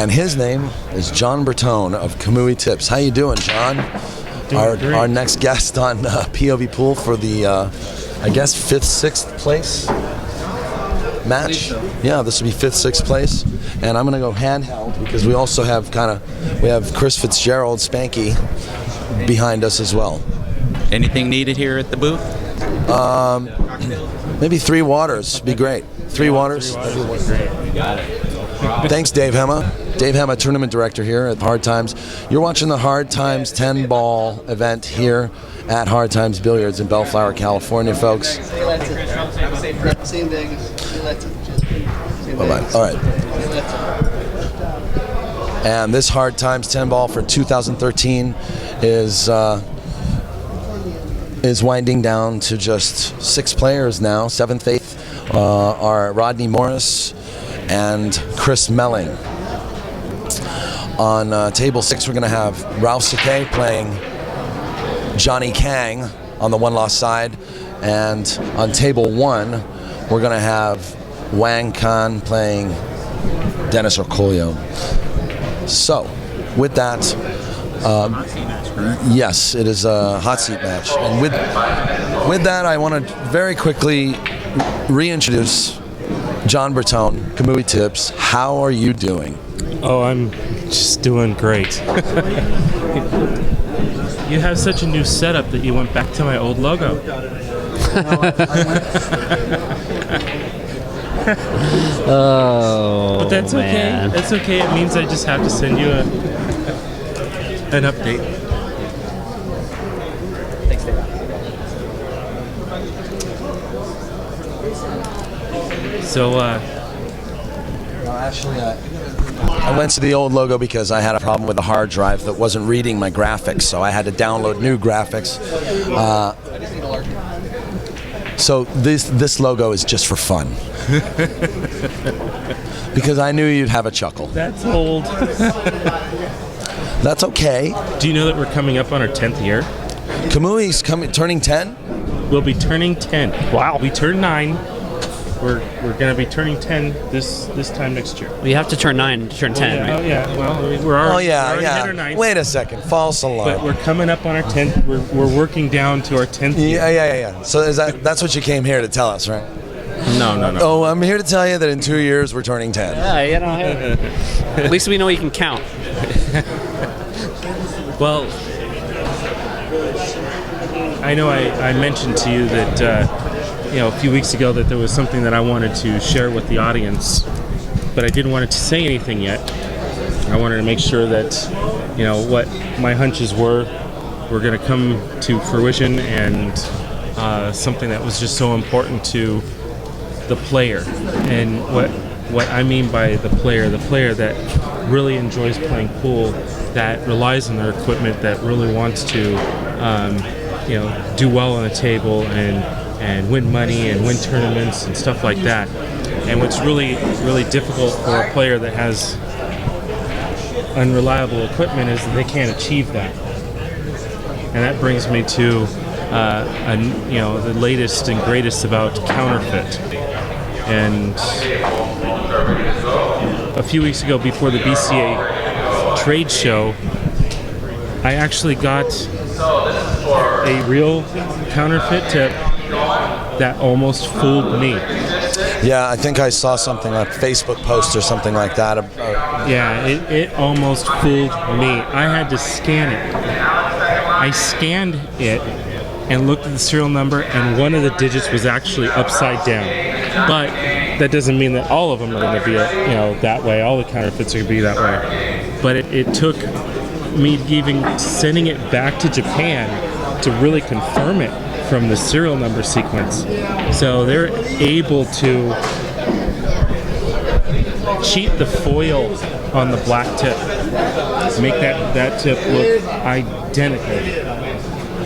And his name is John Bertone of Kamui Tips. How you doing, John? Our next guest on POVPOOL for the, I guess, 5th, 6th place match. So. Yeah, this will be 5th, 6th place. And I'm going to go handheld because we also have we have Chris Fitzgerald, Spanky, behind us as well. Anything needed here at the booth? Maybe 3 waters. Be great. 3 waters. You got it. Thanks, Dave Hema. Dave Hema, tournament director here at Hard Times. You're watching the Hard Times 10-ball event here at Hard Times Billiards in Bellflower, California, folks. Same Vegas. Bye-bye. All right. And this Hard Times 10-ball for 2013 is winding down to just 6 players now. 7th, 8th are Rodney Morris and Chris Melling. On table 6, we're going to have Ralf Souquet playing Johnny Kang on the one-loss side. And on table 1, we're going to have Wang Can playing Dennis Orcolio. So, with that, yes, it is a hot seat match. And with that, I want to very quickly reintroduce John Bertone, Kamui Tips. How are you doing? Oh, I'm just doing great. You have such a new setup that you went back to my old logo. Oh, but that's man. okay. That's okay. It means I just have to send you an update. Thanks, Dave. So, actually, I went to the old logo because I had a problem with the hard drive that wasn't reading my graphics, so I had to download new graphics. So this logo is just for fun. Because I knew you'd have a chuckle. that's old. That's okay. Do you know that we're coming up on our 10th year? Kamui's turning 10? We'll be turning 10. Wow. We turned 9. We're going to be turning 10 this time next year. We have to turn 9 to turn 10, right? Oh yeah. Well, we're already hit our 9th. Wait a second. False alarm. But we're coming up on our 10th. We're working down to our 10th year. Yeah. So that's what you came here to tell us, right? No. Oh, I'm here to tell you that in 2 years we're turning 10. Yeah, you know, hey. At least we know you can count. Well, I know I mentioned to you that a few weeks ago that there was something that I wanted to share with the audience, but I didn't want to say anything yet. I wanted to make sure that what my hunches were going to come to fruition, and something that was just so important to the player. And what I mean by the player that really enjoys playing pool, that relies on their equipment, that really wants to do well on the table and win money and win tournaments and stuff like that. And what's really, really difficult for a player that has unreliable equipment is that they can't achieve that. And that brings me to the latest and greatest about counterfeit. And a few weeks ago, before the BCA trade show, I actually got a real counterfeit tip that almost fooled me. Yeah, I think I saw something like a Facebook post or something like that. Yeah, it almost fooled me. I had to scan it. I scanned it and looked at the serial number, and one of the digits was actually upside down. But that doesn't mean that all of them are going to be that way. All the counterfeits are going to be that way. But it took me even sending it back to Japan to really confirm it from the serial number sequence. So they're able to cheat the foil on the black tip, make that tip look identical.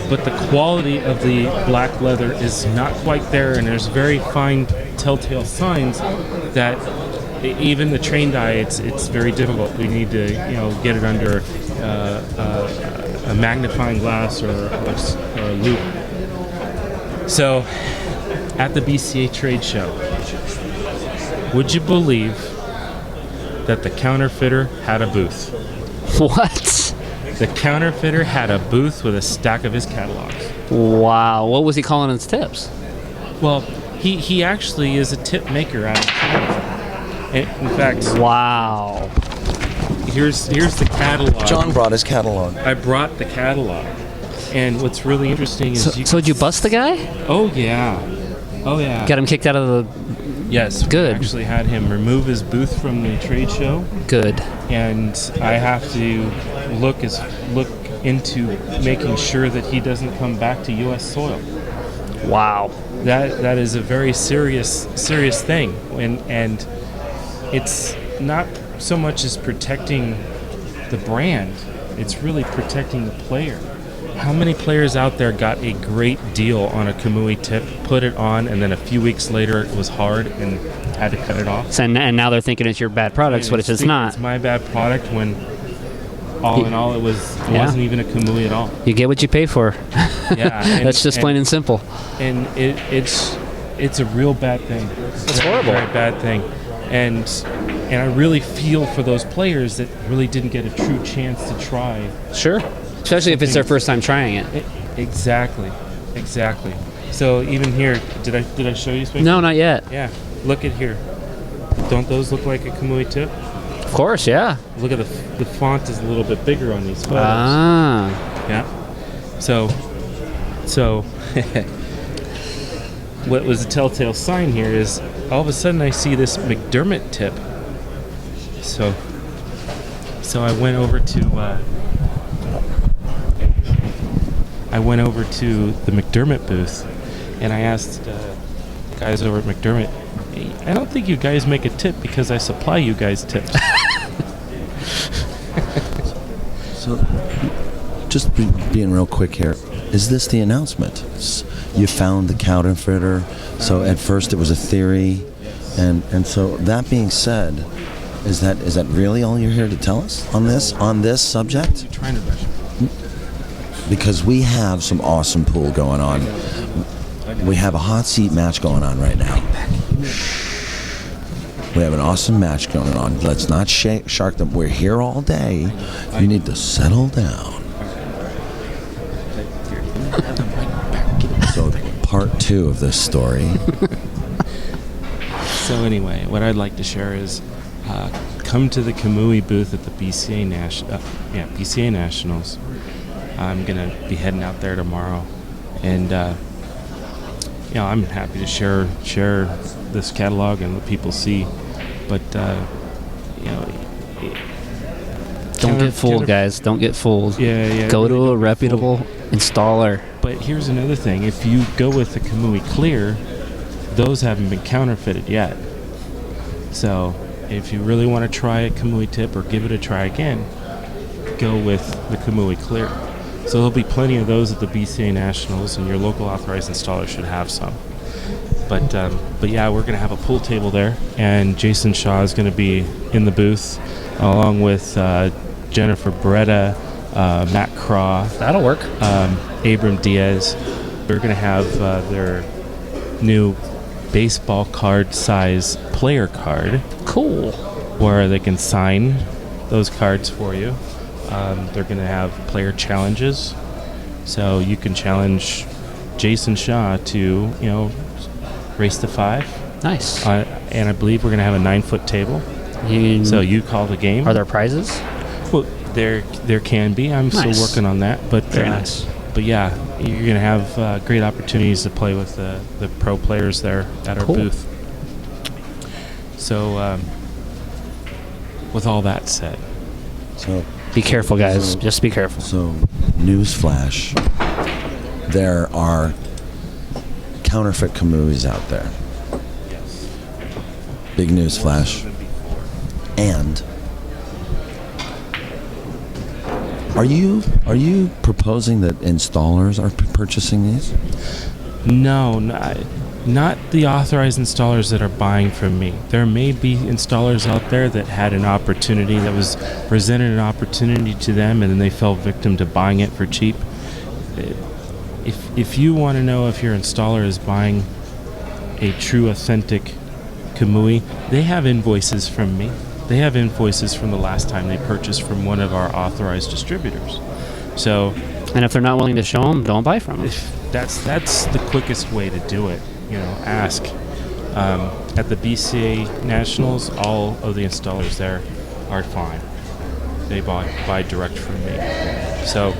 But the quality of the black leather is not quite there, and there's very fine telltale signs that even the trained eye, it's very difficult. We need to get it under a magnifying glass or a loupe. So at the BCA trade show, would you believe that the counterfeiter had a booth. What? The counterfeiter had a booth with a stack of his catalogs. Wow. What was he calling his tips? Well, he actually is a tip maker out of Canada. In fact, Wow. here's the catalog. John brought his catalog. I brought the catalog. And what's really interesting is So did you bust the guy? Oh yeah. Oh yeah. Got him kicked out of the... Yes. Good. We actually had him remove his booth from the trade show. Good. And I have to look into making sure that he doesn't come back to U.S. soil. Wow. That is a very serious thing, and it's not so much as protecting the brand; it's really protecting the player. How many players out there got a great deal on a Kamui tip, put it on, and then a few weeks later it was hard and had to cut it off? So, and now they're thinking it's your bad product, but it's just not. It's my bad product when, all in all, it wasn't even a Kamui at all. You get what you pay for. Yeah, That's just plain and simple. And it's a real bad thing. It's horrible. Very bad thing. And I really feel for those players that really didn't get a true chance to try. Sure. Especially if it's their first time trying it. Exactly. So even here, did I show you Spanky? No, not yet. Yeah. Look at here. Don't those look like a Kamui tip? Of course, yeah. Look at the font is a little bit bigger on these photos. Ah. Yeah. So what was the telltale sign here is all of a sudden I see this McDermott tip. So I went over to the McDermott booth and I asked guys over at McDermott, hey, I don't think you guys make a tip because I supply you guys tips. So, just being real quick here, is this the announcement? You found the counterfeiter. So at first it was a theory, and so that being said, is that really all you're here to tell us on this subject? You're trying to rush. Because we have some awesome pool going on. We have a hot seat match going on right now. We have an awesome match going on. Let's not shark them. We're here all day. You need to settle down. So part 2 of this story. So anyway, what I'd like to share is come to the Kamui booth at the BCA Nationals. I'm going to be heading out there tomorrow. And, I'm happy to share this catalog and let people see. But, Don't get fooled, guys. Don't get fooled. Yeah. Go really to a don't get reputable installer. But here's another thing. If you go with the Kamui Clear, those haven't been counterfeited yet. So if you really want to try a Kamui tip or give it a try again, go with the Kamui Clear. So there'll be plenty of those at the BCA Nationals, and your local authorized installer should have some. But yeah, we're going to have a pool table there, and Jason Shaw is going to be in the booth, along with Jennifer Beretta, Matt Craw. That'll work. Abram Diaz. We're going to have their new baseball card size player card. Cool. Where they can sign those cards for you. They're going to have player challenges. So you can challenge Jason Shaw to, race to 5. Nice. And I believe we're going to have a 9-foot table. So you call the game. Are there prizes? Well, there can be. I'm still working on that. But very nice. But yeah, you're going to have great opportunities to play with the pro players there at our booth. So with all that said. So be careful, guys. Just be careful. So, newsflash. There are counterfeit Kamuis out there. Yes. Big newsflash. And are you proposing that installers are purchasing these? No, not the authorized installers that are buying from me. There may be installers out there that had an opportunity, that was presented an opportunity to them, and then they fell victim to buying it for cheap. If you want to know if your installer is buying a true, authentic Kamui, they have invoices from me. they have invoices from the last time they purchased from one of our authorized distributors. So, And if they're not willing to show them, don't buy from them. that's the quickest way to do it. Ask. At the BCA Nationals, all of the installers there are fine. They buy direct from me. So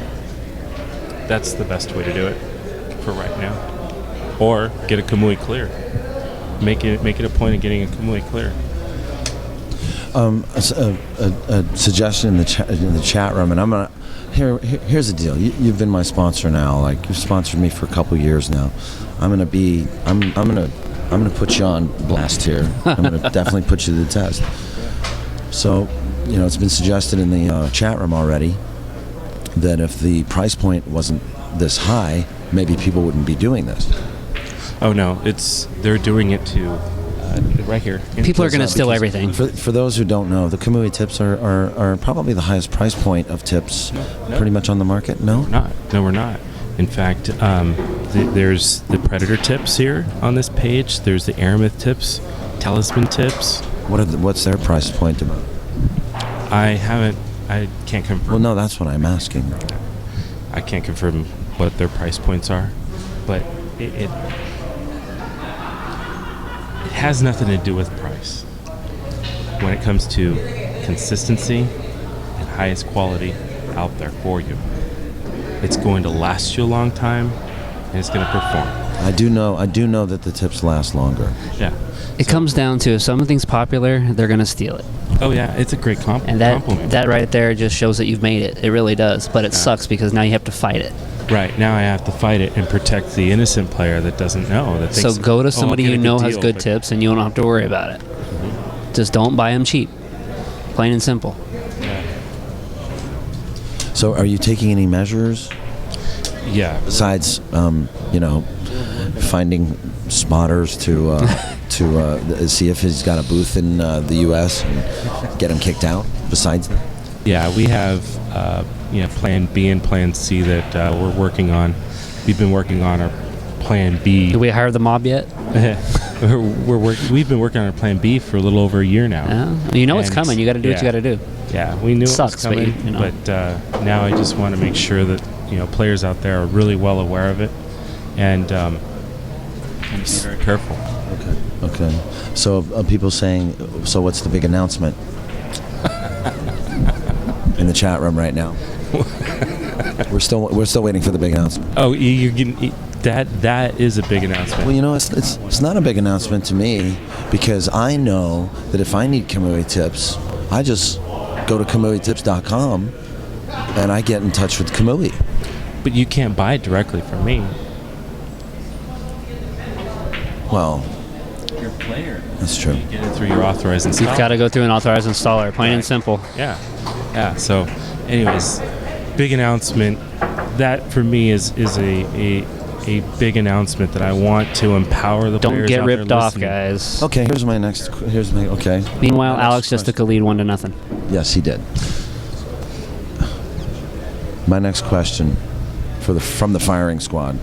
that's the best way to do it for right now. Or get a Kamui clear. Make it a point of getting a Kamui clear. A suggestion in the chat room, and I'm gonna. Here's the deal. You've been my sponsor now. Like, you've sponsored me for a couple years now. I'm gonna put you on blast here. I'm gonna definitely put you to the test. So, it's been suggested in the chat room already that if the price point wasn't this high, maybe people wouldn't be doing this. Oh no, they're doing it to right here. People are going to steal everything. For those who don't know, the Kamui tips are probably the highest price point of tips pretty much on the market. No? We're not. In fact, there's the Predator tips here on this page. There's the Aramith tips, Talisman tips. What's their price point about? I can't confirm. Well, no, that's what I'm asking. I can't confirm what their price points are, but it has nothing to do with price. When it comes to consistency and highest quality out there for you, it's going to last you a long time, and it's going to perform. I do know that the tips last longer. Yeah. It comes down to if something's popular, they're going to steal it. Oh yeah, it's a great compliment. And that right there just shows that you've made it. It really does. But it sucks because now you have to fight it. Right, now I have to fight it and protect the innocent player that doesn't know. That thinks, So go to somebody I'll get you a know good has deal, good but- tips, and you don't have to worry about it. Just don't buy them cheap. Plain and simple. So, are you taking any measures Yeah. besides, finding spotters to see if he's got a booth in the U.S. and get him kicked out? Besides that, Yeah, we have Plan B and Plan C that we're working on. We've been working on our Plan B. Did we hire the mob yet? We've been working on our Plan B for a little over a year now. It's coming. You got to do what you got to do. Yeah, we knew Sucks, it was coming, but now I just want to make sure that players out there are really well aware of it, and be very careful. okay. So, people saying, so what's the big announcement in the chat room right now? We're still waiting for the big announcement. Oh, you're getting that is a big announcement. Well, it's not a big announcement to me because I know that if I need Kamui tips, I just go to KamuiTips.com and I get in touch with Kamui. But you can't buy it directly from me. Well, You're a player. that's true. You get it through your authorized installer. You've got to go through an authorized installer. Plain and simple. Yeah. So, anyways, big announcement. That for me is a big announcement that I want to empower the Don't players get out there ripped off, listening. guys. Okay, here's my okay. Meanwhile, My next Alex just took a lead 1-0. Yes, he did. My next question from the firing squad.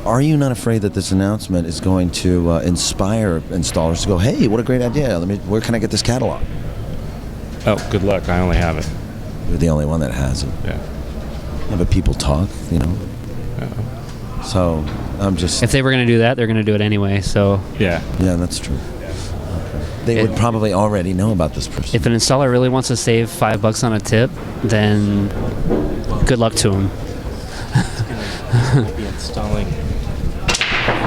Are you not afraid that this announcement is going to inspire installers to go, hey, what a great idea. Where can I get this catalog? Oh, good luck. I only have it. You're the only one that has it. Yeah. Yeah, but people talk, So I'm just... If they were going to do that, they're going to do it anyway. So Yeah. Yeah, that's true. They would probably already know about this person. if an installer really wants to save $5 on a tip, then good luck to him. Be installing.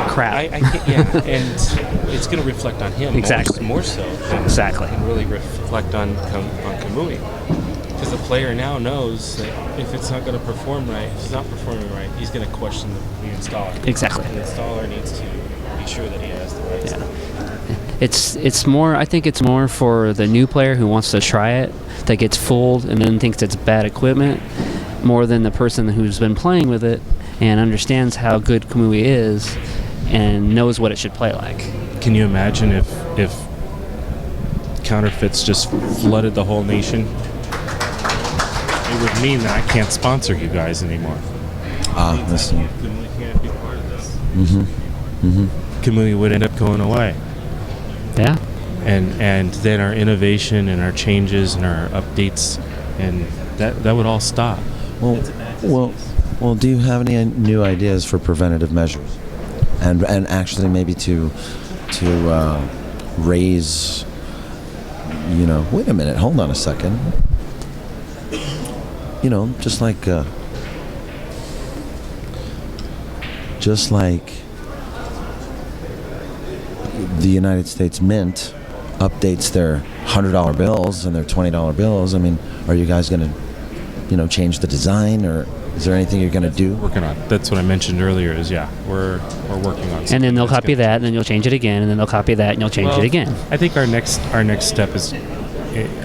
Crap. I can't, and it's going to reflect on him. Exactly. More so. Than, Exactly. And really reflect on Kamui. Because the player now knows that if it's not going to perform right, if it's not performing right, he's going to question the installer. Exactly. And the installer needs to be sure that he has the right stuff. It's more. I think it's more for the new player who wants to try it, that gets fooled and then thinks it's bad equipment, more than the person who's been playing with it and understands how good Kamui is and knows what it should play like. Can you imagine if counterfeits just flooded the whole nation? It would mean that I can't sponsor you guys anymore. Listen. Kamui can't be part of this. Kamui would end up going away. Yeah. and then our innovation and our changes and our updates, and that would all stop. Well, do you have any new ideas for preventative measures, and actually maybe to raise? Wait a minute. Hold on a second. Just like the United States Mint updates their $100 bills and their $20 bills. I mean, are you guys going to, change the design, or is there anything you're going to do? Working on. That's what I mentioned earlier. We're working on. And then they'll copy that, and then you'll change it again, and then they'll copy that, and you'll change it again. I think our next step is,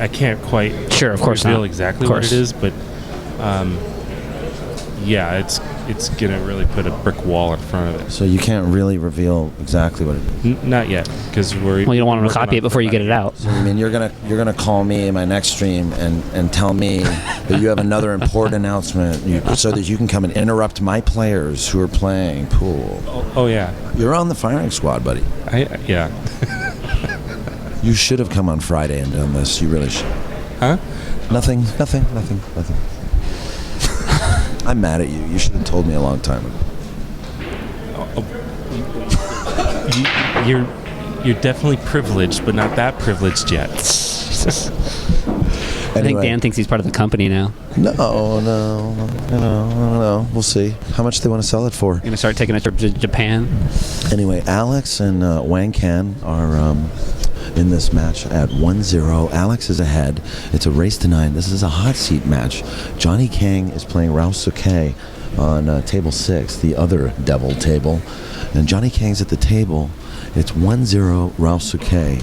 I can't quite reveal exactly what it is, but it's gonna really put a brick wall in front of it. So you can't really reveal exactly what it is. Not yet, because you don't want them to copy it before you get it out. So, I mean, you're gonna call me in my next stream and tell me that you have another important announcement, so that you can come and interrupt my players who are playing pool. Oh yeah. You're on the firing squad, buddy. Yeah. You should have come on Friday and done this. You really should. Huh? Nothing. I'm mad at you. You should have told me a long time ago. You're definitely privileged, but not that privileged yet. I think Dan thinks he's part of the company now. No. We'll see how much they want to sell it for. You're going to start taking a trip to Japan? Anyway, Alex and Wang Can are in this match at 1-0. Alex is ahead. It's a race to 9. This is a hot seat match. Johnny Kang is playing Ralf Souquet on table 6, the other devil table. And Johnny Kang's at the table. It's 1-0 Ralf Souquet.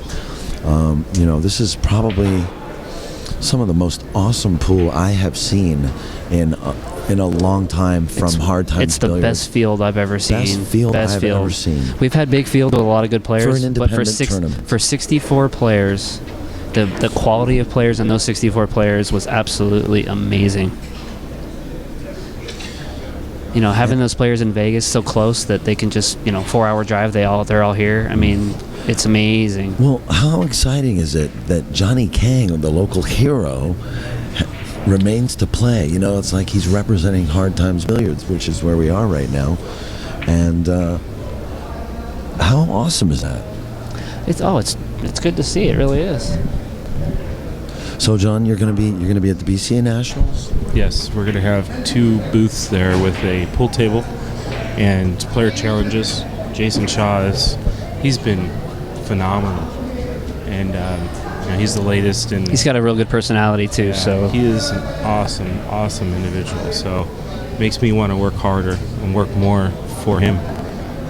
This is probably some of the most awesome pool I have seen in a long time from Hard Times It's the Billiards. best field I've ever seen. Best field I've ever seen. We've had big field with a lot of good players, For an independent but tournament. for 64 players, the quality of players in those 64 players was absolutely amazing. Having those players in Vegas so close that they can just 4-hour drive, they're all here. I mean, it's amazing. Well, how exciting is it that Johnny Kang, the local hero, remains to play? It's like he's representing Hard Times Billiards, which is where we are right now. And how awesome is that? It's good to see. It really is. So, John, you're gonna be at the BCA Nationals? Yes, we're gonna have 2 booths there with a pool table and player challenges. Jason Shaw he's been phenomenal, and he's the latest. And he's got a real good personality too. So he is an awesome individual. So it makes me want to work harder and work more for him.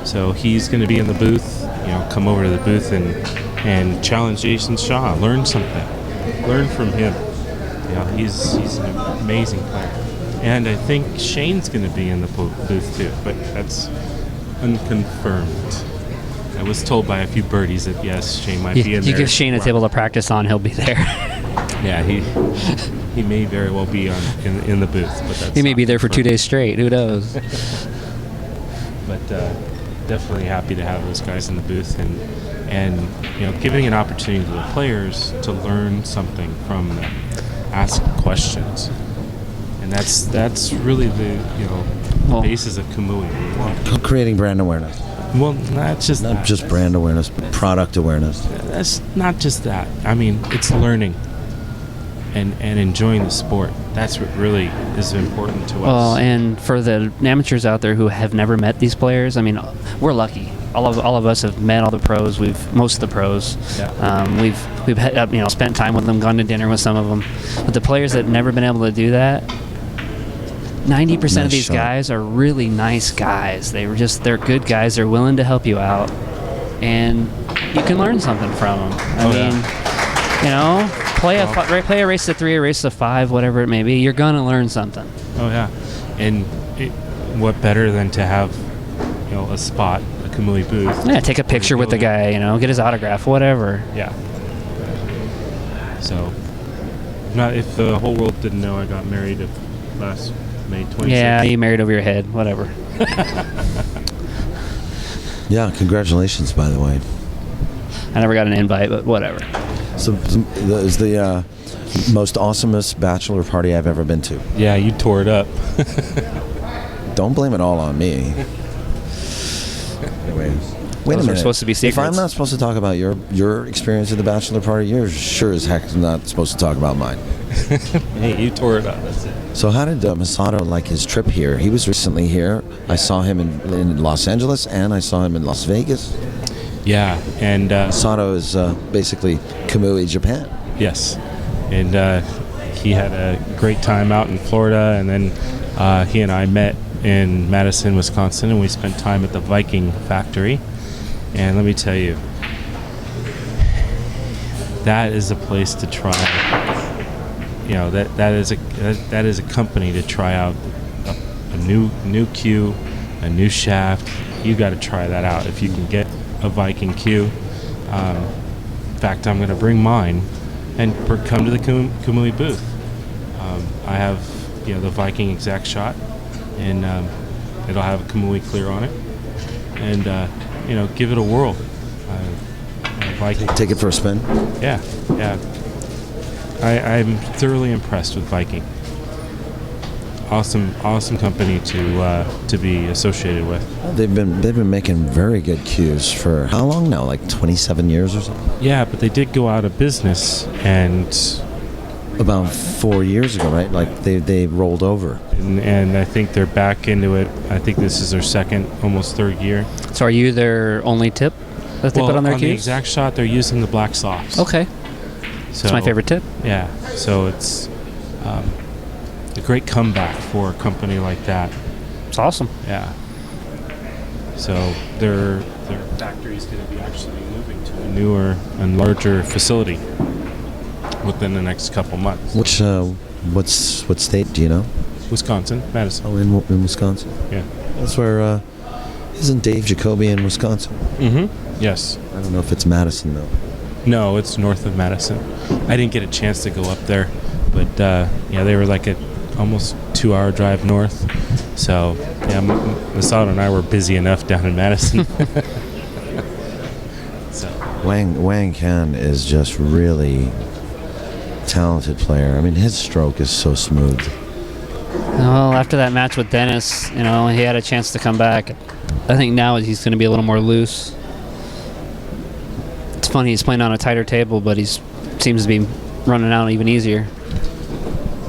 So he's going to be in the booth. Come over to the booth and challenge Jason Shaw. Learn something. Learn from him. He's an amazing player. And I think Shane's going to be in the booth too, but that's unconfirmed. I was told by a few birdies that yes, Shane might be in there. You give Shane a table to practice on, he'll be there. Yeah, he may very well be in the booth, but that's he may be there for 2 days straight. Who knows? But definitely happy to have those guys in the booth and giving an opportunity to the players to learn something from them, ask questions, and that's really the basis of Kamui. Creating brand awareness. Well, not just brand awareness, but product awareness. That's not just that. I mean, it's learning and enjoying the sport. That's what really is important to us. Well, and for the amateurs out there who have never met these players, I mean, we're lucky. All of us have met all the pros. Most of the pros. Yeah. We've had, spent time with them, gone to dinner with some of them. But the players that have never been able to do that, 90% of these guys are really nice guys. They're good guys. They're willing to help you out, and you can learn something from them. Play a race to 3, a race to 5, whatever it may be. You're gonna learn something. Oh yeah, and what better than to have a spot, a Kamui booth? Yeah, take a picture with the guy. Get his autograph, whatever. Yeah. So, if the whole world didn't know, I got married last May 26th. Yeah, you married over your head, whatever. Yeah, congratulations, by the way. I never got an invite, but whatever. So that is the most awesomest bachelor party I've ever been to. Yeah, you tore it up. Don't blame it all on me. Anyway, wait Those a were minute. supposed to be If I'm secrets. not supposed to talk about your experience at the bachelor party, you're sure as heck not supposed to talk about mine. Hey, you tore it up. That's it. So how did Masato like his trip here? He was recently here. I saw him in Los Angeles, and I saw him in Las Vegas. Yeah, and Masato is basically Kamui, Japan. yes, and he had a great time out in Florida, and then he and I met in Madison, Wisconsin, and we spent time at the Viking factory. And let me tell you, that is a place to try. You know, that is a company to try out a new cue, a new shaft. You got to try that out if you can get a Viking cue. In fact, I'm going to bring mine and come to the Kamui booth. I have the Viking exact shot, and it'll have a Kamui clear on it, and give it a whirl. Viking. Take it for a spin. Yeah. I'm thoroughly impressed with Viking. Awesome company to be associated with. They've been making very good cues for how long now? Like 27 years or something? Yeah, but they did go out of business, and About 4 years ago, right? Like they rolled over. and I think they're back into it. I think this is their second, almost third year. So are you their only tip that they put on their the cues? exact shot, they're using the black softs. Okay. So, That's my favorite tip. Yeah, so it's a great comeback for a company like that. It's awesome. Yeah. So their factory is going to be actually moving to a newer and larger facility within the next couple months. Which what state do you know? Wisconsin, Madison. Oh, in Wisconsin. Yeah. That's where isn't Dave Jacoby in Wisconsin? Mm-hmm. Yes. I don't know if it's Madison though. No, it's north of Madison. I didn't get a chance to go up there, but they were like a almost 2-hour drive north. So yeah, Masato and I were busy enough down in Madison. So Wang Can is just really talented player. I mean, his stroke is so smooth. Well, after that match with Dennis, he had a chance to come back. I think now he's going to be a little more loose. It's funny, he's playing on a tighter table, but he seems to be running out even easier.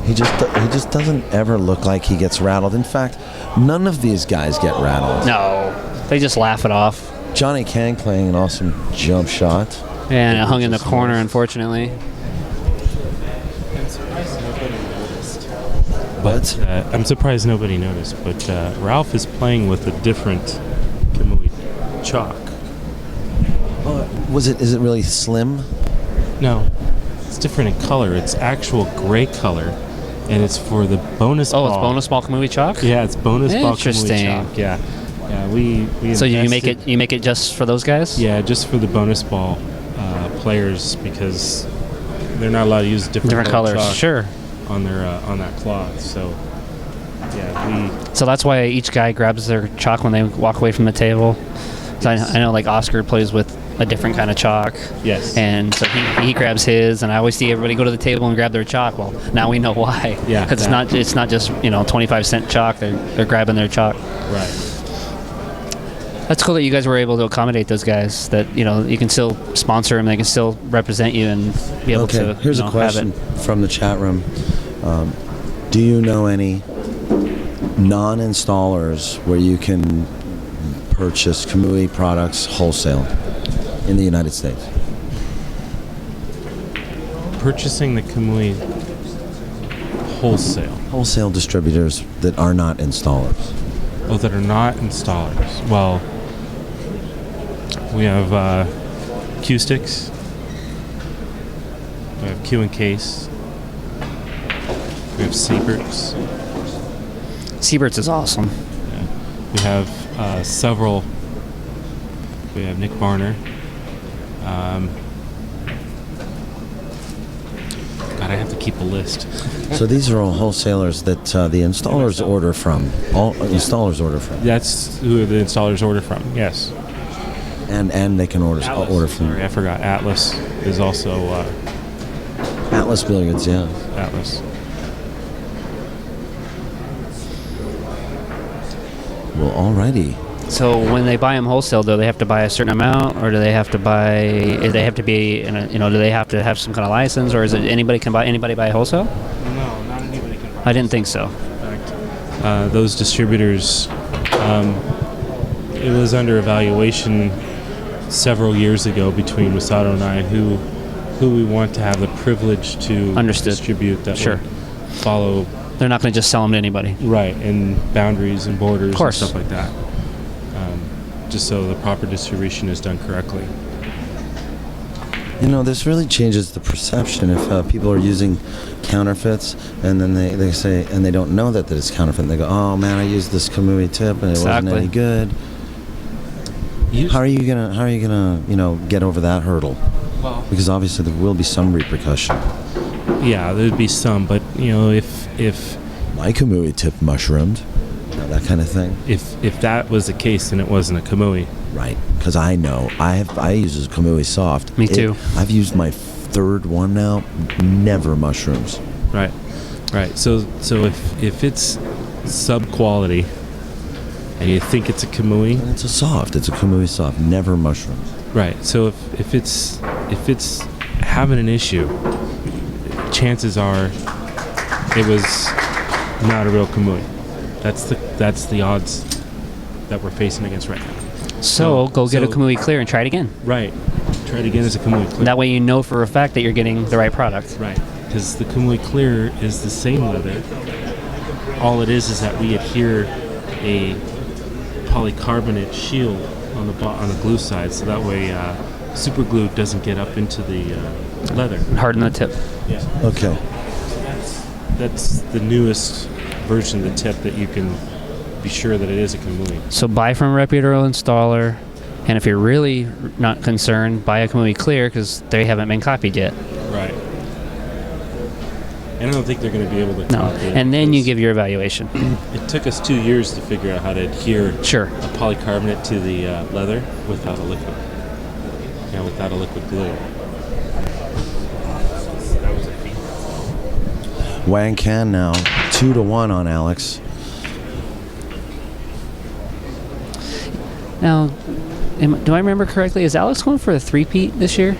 He just doesn't ever look like he gets rattled. In fact, none of these guys get rattled. No, they just laugh it off. Johnny Kang playing an awesome jump shot. And it hung in the corner, unfortunately. But I'm surprised nobody noticed, but Ralf is playing with a different Kamui chalk. is it really slim? No, it's different in color. It's actual gray color, and it's for the bonus ball. Oh, it's bonus ball Kamui chalk? Yeah, it's bonus ball Kamui Interesting. chalk. Yeah, we So you invested- make it just for those guys? Yeah, just for the bonus ball players, because they're not allowed to use different Colors. chalk Sure. on their on that cloth. So yeah, So that's why each guy grabs their chalk when they walk away from the table. So I know like Oscar plays with a different kind of chalk. Yes. And so he grabs his, and I always see everybody go to the table and grab their chalk. Well, now we know why. Yeah, Because it's not just 25-cent chalk. They're grabbing their chalk. right. That's cool that you guys were able to accommodate those guys. That you can still sponsor them. They can still represent you and be able to. Here's a question from the chat room. Do you know any non-installers where you can purchase Kamui products wholesale in the United States? Purchasing the Kamui wholesale. Wholesale distributors that are not installers. Oh, that are not installers. Well, we have Q sticks. We have Q and case. We have Sieberts. Sieberts is awesome. Yeah. We have several. We have Nick Barner. God, I have to keep a list. So these are all wholesalers that the installers order from. All installers order from. That's who the installers order from. Yes. and they can order order from Sorry, I forgot. Atlas is also Atlas Billiards. Yeah. Atlas. Well, alrighty. So when they buy them wholesale, do they have to buy a certain amount, or do they have to buy? Do they have to be, do they have to have some kind of license, or is it anybody buy wholesale? No, not anybody can buy. I didn't think so. In fact, those distributors, it was under evaluation several years ago between Masato and I who we want to have the privilege to distribute that Sure. would follow. They're not going to just sell them to anybody. Right, and boundaries and borders Of course. and stuff like that. Just so the proper distribution is done correctly. This really changes the perception if people are using counterfeits and then they say, and they don't know that it's counterfeit, and they go, oh man, I used this Kamui tip and it wasn't any good. How are you gonna get over that hurdle? Well, Because obviously there will be some repercussion. yeah, there'd be some, but if My Kamui tip mushroomed, that kind of thing. if that was the case, then it wasn't a Kamui. Right, because I know I use a Kamui soft. Me too. I've used my third one now. Never mushrooms. Right. So if it's sub quality and you think it's a Kamui, And it's a soft. It's a Kamui soft. Never mushrooms. right? So if it's having an issue, chances are it was not a real Kamui. That's the odds that we're facing against right now. So go get a so- Kamui Clear and try it again. Right. Try it again as a Kamui Clear. That way you know for a fact that you're getting the right product. Right. Because the Kamui Clear is the same leather. All it is that we adhere a polycarbonate shield on the glue side, so that way super glue doesn't get up into the leather. Harden the tip. Yeah. Okay. That's the newest version of the tip that you can be sure that it is a Kamui. So buy from a reputable installer, and if you're really not concerned, buy a Kamui Clear because they haven't been copied yet. Right. And I don't think they're going to be able to No, copy it and then you because give your evaluation. it took us 2 years to figure out how to adhere Sure. a polycarbonate to the leather without a liquid. Yeah, without a liquid glue. That was a feat. Wang Can now 2-1 on Alex. Now, do I remember correctly? Is Alex going for a three-peat this year?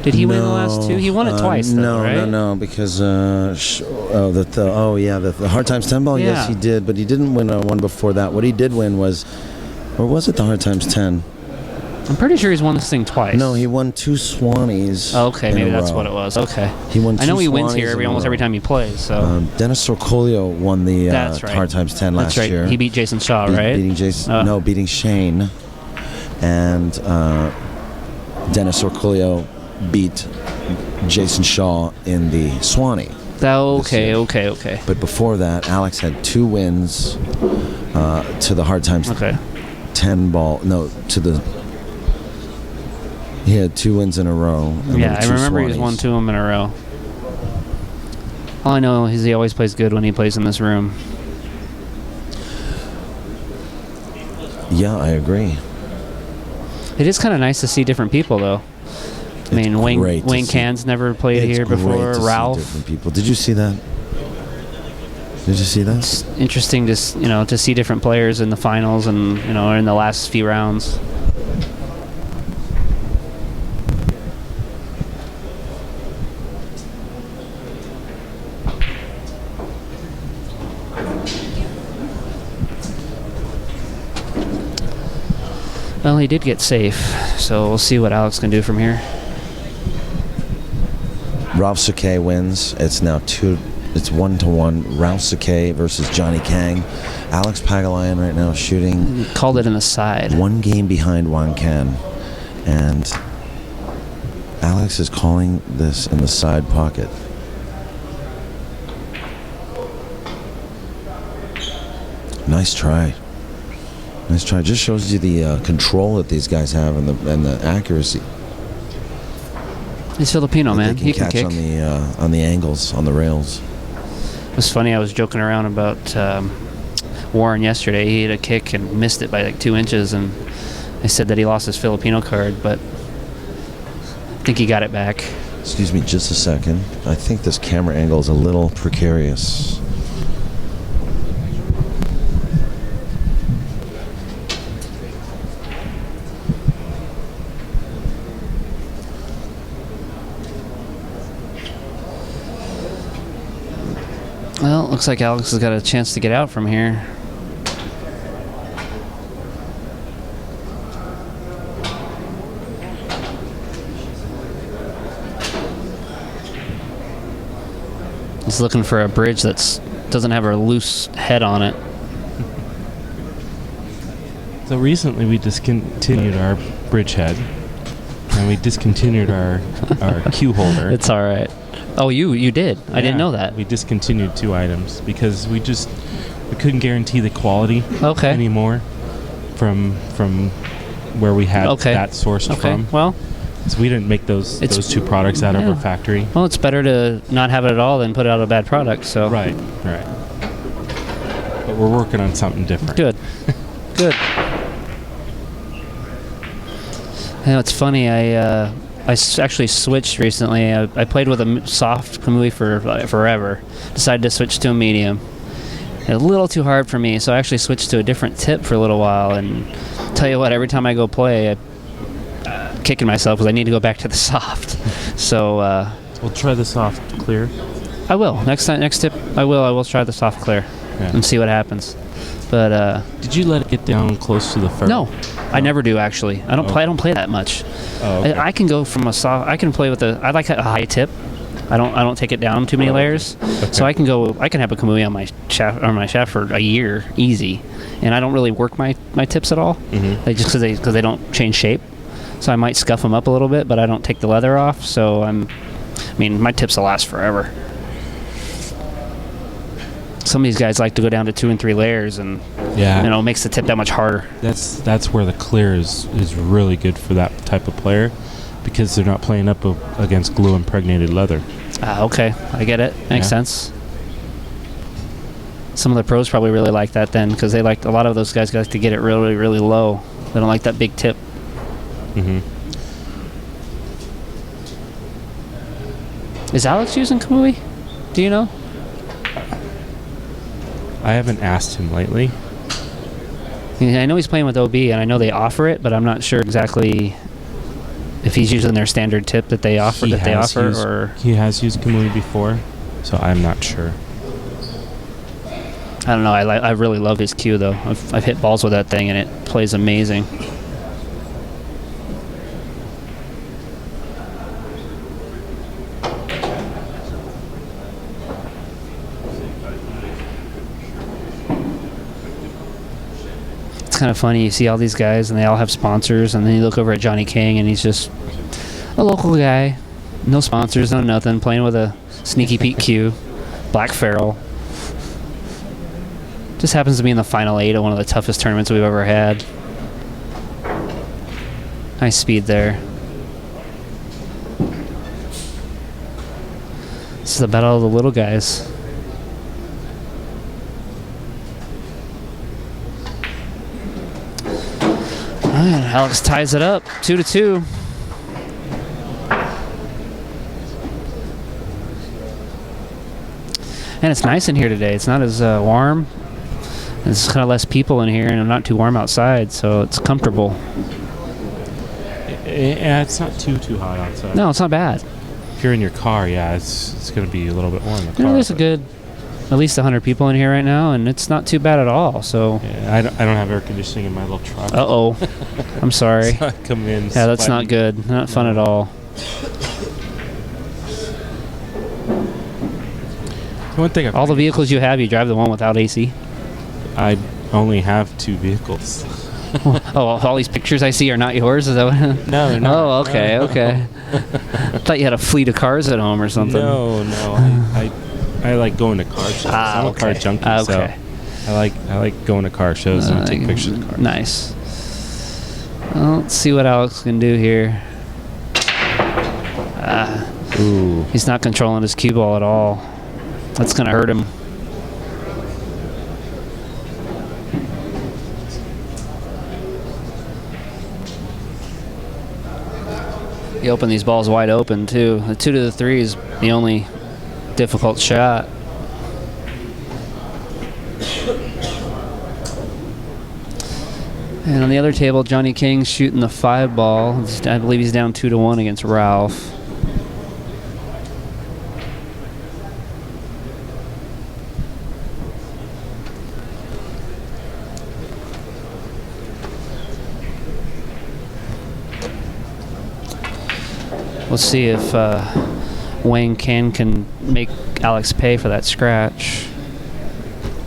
Did he win the last two? He won it twice, though, right? No, because the Hard Times 10 ball. Yeah. Yes, he did, but he didn't win one before that. What he did win was, or was it the Hard Times 10? I'm pretty sure he's won this thing twice. No, he won 2 Swannies. Oh, okay, in maybe a that's row. what it was. Okay. He won. I know 2 he wins Swannies here in a almost row. every time he plays. So Dennis Sorcolio won the That's right. Hard Times 10 last that's right. year. He beat Jason Shaw, right? Beating Jason. Oh. No, beating Shane. And Dennis Sorcolio beat Jason Shaw in the Swanee. Okay. But before that, Alex had 2 wins to the Hard Times Okay. 10 ball. No, to the. He had 2 wins in a row. And Yeah, I there were 2 remember he's won Swannies. 2 of them in a row. All I know is he always plays good when he plays in this room. Yeah, I agree. It is kind of nice to see different people, though. I mean, great to Wang see. Can's never played It's here great before. to see Ralf. different people. Did you see that? Did you see that? It's interesting to to see different players in the finals and or in the last few rounds. Well, he did get safe, so we'll see what Alex can do from here. Ralf Souquet wins. It's now 1-1. Ralf Souquet versus Johnny Kang. Alex Pagulayan right now shooting Called it in the side. 1 game behind Wang Can. And Alex is calling this in the side pocket. Nice try. Nice try. Just shows you the control that these guys have and the accuracy. He's Filipino, man. They He can catch kick. on the angles, on the rails. It was funny. I was joking around about Warren yesterday. He had a kick and missed it by like 2 inches, and They said that he lost his Filipino card, but I think he got it back. Excuse me just a second. I think this camera angle is a little precarious. Well, looks like Alex has got a chance to get out from here. He's looking for a bridge that doesn't have a loose head on it. So recently we discontinued our bridge head, and we discontinued our cue holder. It's all right. Oh, you did? I didn't know that. We discontinued 2 items because we couldn't guarantee the quality anymore from where we had that sourced from. Well, so we didn't make those 2 products out of our factory. Well, it's better to not have it at all than put out a bad product. So Right. But we're working on something different. Good. You know, it's funny. I actually switched recently. I played with a soft Kamui for forever. Decided to switch to a medium. A little too hard for me, so I actually switched to a different tip for a little while. And tell you what, every time I go play, I'm kicking myself because I need to go back to the soft. So we'll try the soft clear. I will. Next tip, I will try the soft clear and see what happens. But did you let it get down close to the fur? No, I never do actually. I don't play that much. Oh, okay. I can go from a soft. I can play with I like a high tip. I don't take it down too many layers. Okay. So I can have a Kamui on my shaft for a year easy, and I don't really work my tips at all. Mm-hmm. Because they don't change shape. So I might scuff them up a little bit, but I don't take the leather off. So my tips will last forever. Some of these guys like to go down to 2 and 3 layers, and it makes the tip that much harder. That's where the clear is really good for that type of player, because they're not playing up against glue impregnated leather. Okay, I get it. Makes sense. Some of the pros probably really like that then, because a lot of those guys like to get it really, really low. They don't like that big tip. Mm-hmm. Is Alex using Kamui? Do you know? I haven't asked him lately. I know he's playing with OB, and I know they offer it, but I'm not sure exactly if he's using their standard tip that they offer. He has used Kamui before, so I'm not sure. I don't know. I really love his cue though. I've hit balls with that thing, and it plays amazing. Kind of funny. You see all these guys and they all have sponsors, and then you look over at Johnny Kang and he's just a local guy, no sponsors, no nothing, playing with a Sneaky Pete cue, Black Ferrell. Just happens to be in the final 8 of one of the toughest tournaments we've ever had. Nice speed there. This is the battle of the little guys. And Alex ties it up, 2-2. And it's nice in here today. It's not as warm. There's kind of less people in here, and not too warm outside, so it's comfortable. Yeah, it's not too hot outside. No, it's not bad. If you're in your car, it's going to be a little bit warm in the car. There's a good, at least 100 people in here right now, and it's not too bad at all. So yeah, I don't have air conditioning in my little truck. Uh-oh. I'm sorry. So I come in. Yeah, that's not good. Not fun at all. One thing all the vehicles you have, you drive the one without AC? I only have 2 vehicles. Oh, all these pictures I see are not yours? Is that what? No, they're not. Oh, okay, no. Okay. I thought you had a fleet of cars at home or something. No. I like going to car shows. I'm a car junkie, so I like going to car shows and take pictures of cars. Nice. Well, let's see what Alex can do here. Ooh. He's not controlling his cue ball at all. That's going to hurt him. You open these balls wide open, too. The 2 to the 3 is the only difficult shot. And on the other table, Johnny King's shooting the 5 ball. I believe he's down 2-1 against Ralf. We'll see if Wang can make Alex pay for that scratch.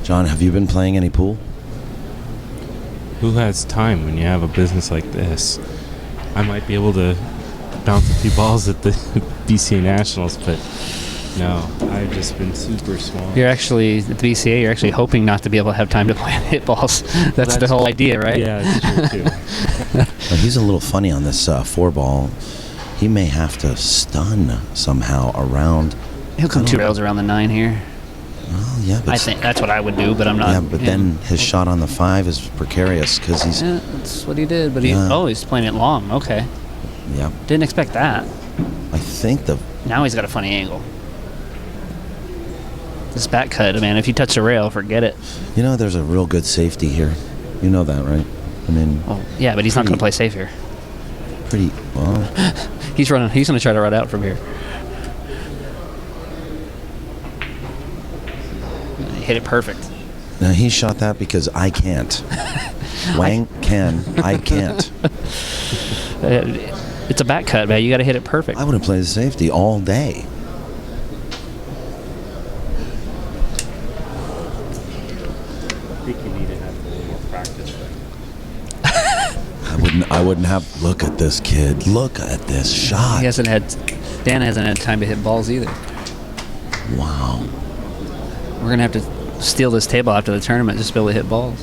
John, have you been playing any pool? Who has time when you have a business like this? I might be able to bounce a few balls at the BCA Nationals, but no, I've just been super small. You're actually, at the BCA, you're actually hoping not to be able to have time to play hit balls. That's the whole idea, right? Yeah, it's true, too. Well, he's a little funny on this 4 ball. He may have to stun somehow around. He'll come 2 rails around the 9 here. Well, yeah, but I think that's what I would do, but I'm not. Yeah, but then his shot on the 5 is precarious because he's. Yeah, that's what he did, but he's playing it long. Okay. Yeah. Didn't expect that. I think Now he's got a funny angle. This back cut, man, if you touch the rail, forget it. You know, there's a real good safety here. You know that, right? I mean. Oh, yeah, but he's not going to play safe here. Pretty well. He's going to try to run out from here. He hit it perfect. Now he shot that because I can't. Wang Can, I can't. It's a back cut, man. You got to hit it perfect. I would have played safety all day. I think you need to have a little more practice. I wouldn't have. Look at this kid. Look at this shot. Dan hasn't had time to hit balls either. Wow. We're going to have to steal this table after the tournament just to be able to hit balls.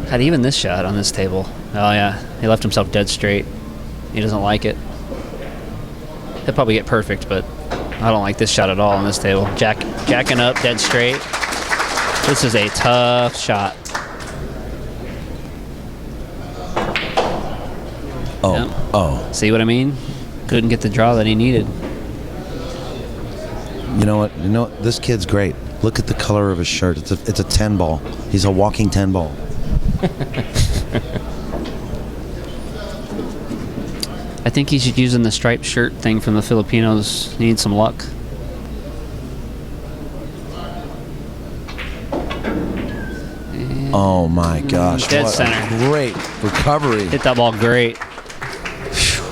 Had even this shot on this table. Oh, yeah. He left himself dead straight. He doesn't like it. He'll probably get perfect, but I don't like this shot at all on this table. Jacking up dead straight. This is a tough shot. Oh, Yep. oh. See what I mean? Couldn't get the draw that he needed. You know what? This kid's great. Look at the color of his shirt. It's a 10 ball. He's a walking 10 ball. I think he's using the striped shirt thing from the Filipinos. He needs some luck. Oh my gosh. Dead what center. A great recovery. Hit that ball great.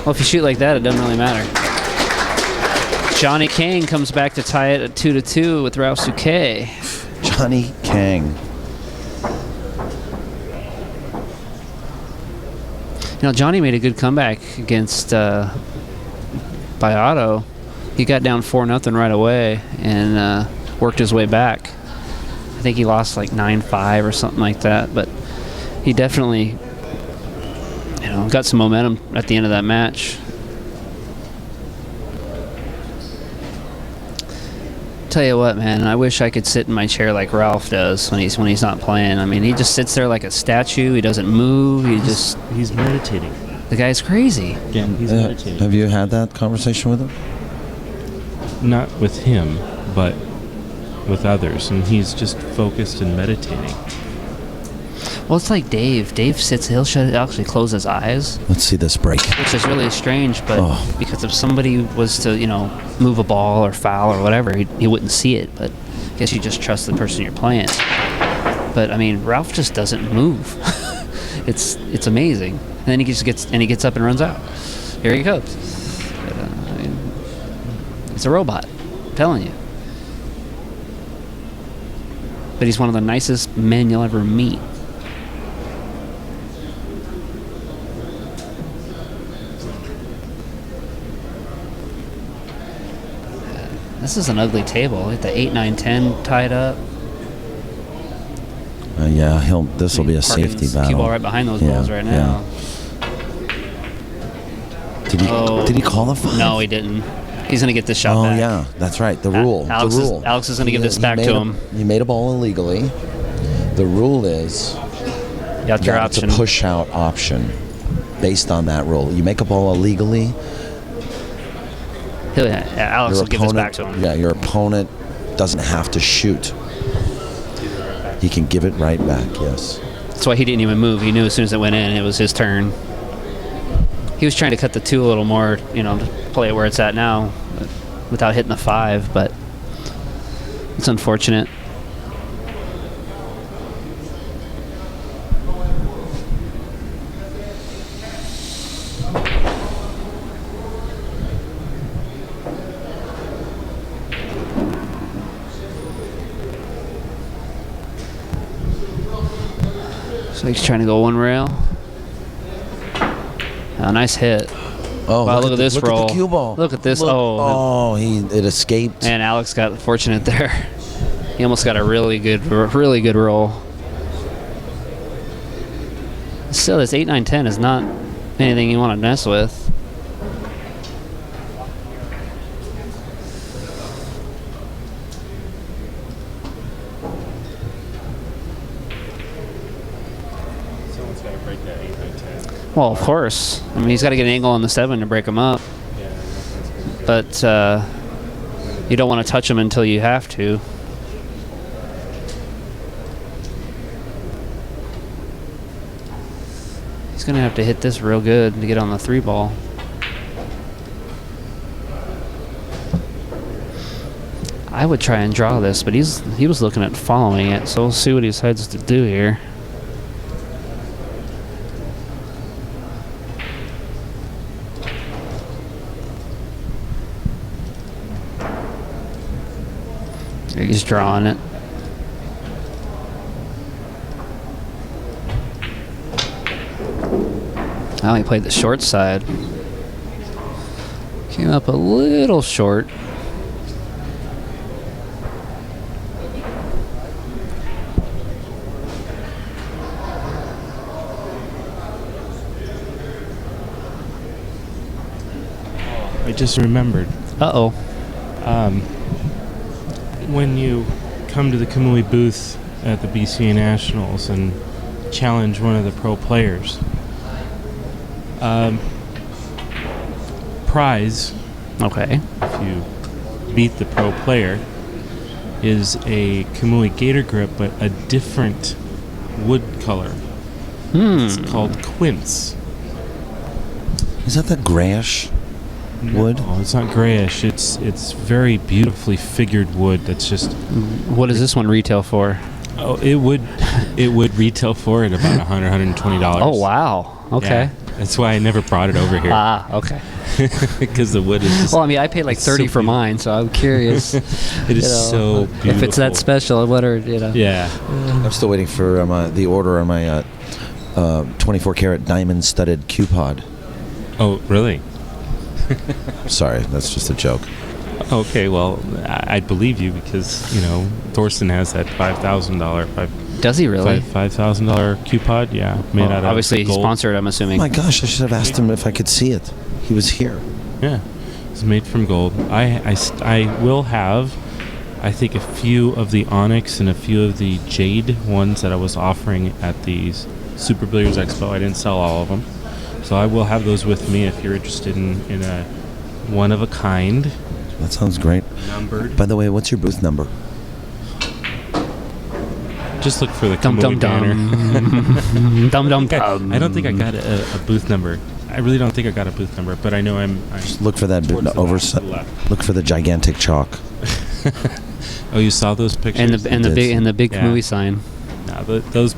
Well, if you shoot like that, it doesn't really matter. Johnny Kang comes back to tie it at 2-2 with Ralf Souquet. Johnny Kang. You know, Johnny made a good comeback against Bayotto. He got down 4-0 right away and worked his way back. I think he lost like 9-5 or something like that, but he definitely, got some momentum at the end of that match. Tell you what, man, I wish I could sit in my chair like Ralf does when he's not playing. I mean, he just sits there like a statue. He doesn't move. He's meditating. The guy's crazy. Again, he's meditating. Have you had that conversation with him? Not with him, but with others, and he's just focused and meditating. Well, it's like Dave. Dave sits, he'll actually close his eyes. Let's see this break. Which is really strange, but because if somebody was to, move a ball or foul or whatever, he wouldn't see it. But I guess you just trust the person you're playing. But I mean, Ralf just doesn't move. It's amazing. And then he just gets up and runs out. Here he goes. It's a robot. I'm telling you. But he's one of the nicest men you'll ever meet. This is an ugly table. Like the 8, 9, 10 tied up. Yeah, this will be a safety battle. Cue ball right behind those balls right now. Did he call a 5? No, he didn't. He's going to get this shot back. Oh, yeah. That's right. The rule. Alex the is- rule. Alex is gonna give this back to him. He made a ball illegally. The rule is You got your that option. it's a push-out option based on that rule. You make a ball illegally, Alex will give this back to him. Yeah, your opponent doesn't have to shoot. He can give it right back, yes. That's why he didn't even move. He knew as soon as it went in, it was his turn. He was trying to cut the 2 a little more, to play it where it's at now without hitting the 5, but it's unfortunate. So he's trying to go one rail. Oh, nice hit. Oh, Wow, look at this roll. Look at the cue ball. Look at this. Look. Oh, it escaped. and Alex got fortunate there. He almost got a really good roll. Still, this 8, 9, 10 is not anything you want to mess with. Someone's got to break that 8 by 10. Well, of course. I mean, he's got to get an angle on the 7 to break him up. But you don't want to touch him until you have to. He's going to have to hit this real good to get on the 3 ball. I would try and draw this, but he was looking at following it, so we'll see what he decides to do here. He's drawing it. Oh, he played the short side. Came up a little short. I just remembered. Uh-oh. When you come to the Kamui booth at the BCA Nationals and challenge one of the pro players, prize, Okay. if you beat the pro player, is a Kamui Gator grip, but a different wood color. It's called quince. Is that the grayish wood? No, it's not grayish. It's very beautifully figured wood. That's just. What does this one retail for? Oh, it would retail for at about $120. Oh, wow. Okay. Yeah, that's why I never brought it over here. Ah, okay. Because the wood is just. Well, I mean, I paid like it's 30 so for mine, so I'm curious. It is so beautiful. If it's that special, what are, Yeah. I'm still waiting for the order on my 24 karat diamond studded Q pod. Oh, really? Sorry, that's just a joke. Okay, well, I'd believe you because, Thorsten has that $5,000. Does he really? $5,000 Q pod, yeah. Made out of obviously, he's gold. sponsored, I'm Oh assuming. my gosh, I should have asked him if I could see it. He was here. Yeah, it's made from gold. I will have, I think, a few of the onyx and a few of the jade ones that I was offering at the Super Billiards Expo. I didn't sell all of them. So I will have those with me if you're interested in a one of a kind. That sounds great. Numbered. By the way, what's your booth number? Just look for the Dum Kamui dum banner. dum. Dum dum I don't think I got a booth number. I really don't think I got a booth number, but I know I'm Just look for that towards the oversight. left. Look for the gigantic chalk. Oh, you saw those pictures? And the big Yeah. Kamui sign. No, those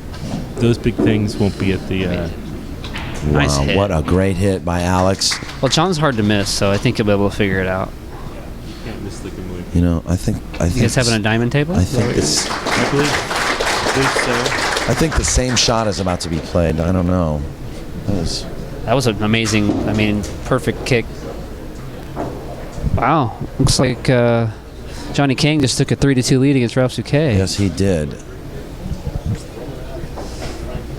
big things won't be at the. Nice Wow, hit. what a great hit by Alex. Well, John's hard to miss, so I think he'll be able to figure it out. Can't miss the Kamui. I think. You guys having a diamond table? I think it's. I believe so. I think the same shot is about to be played. I don't know. That was an amazing, perfect kick. Wow. Looks like Johnny Kang just took a 3-2 lead against Ralf Souquet. Yes, he did.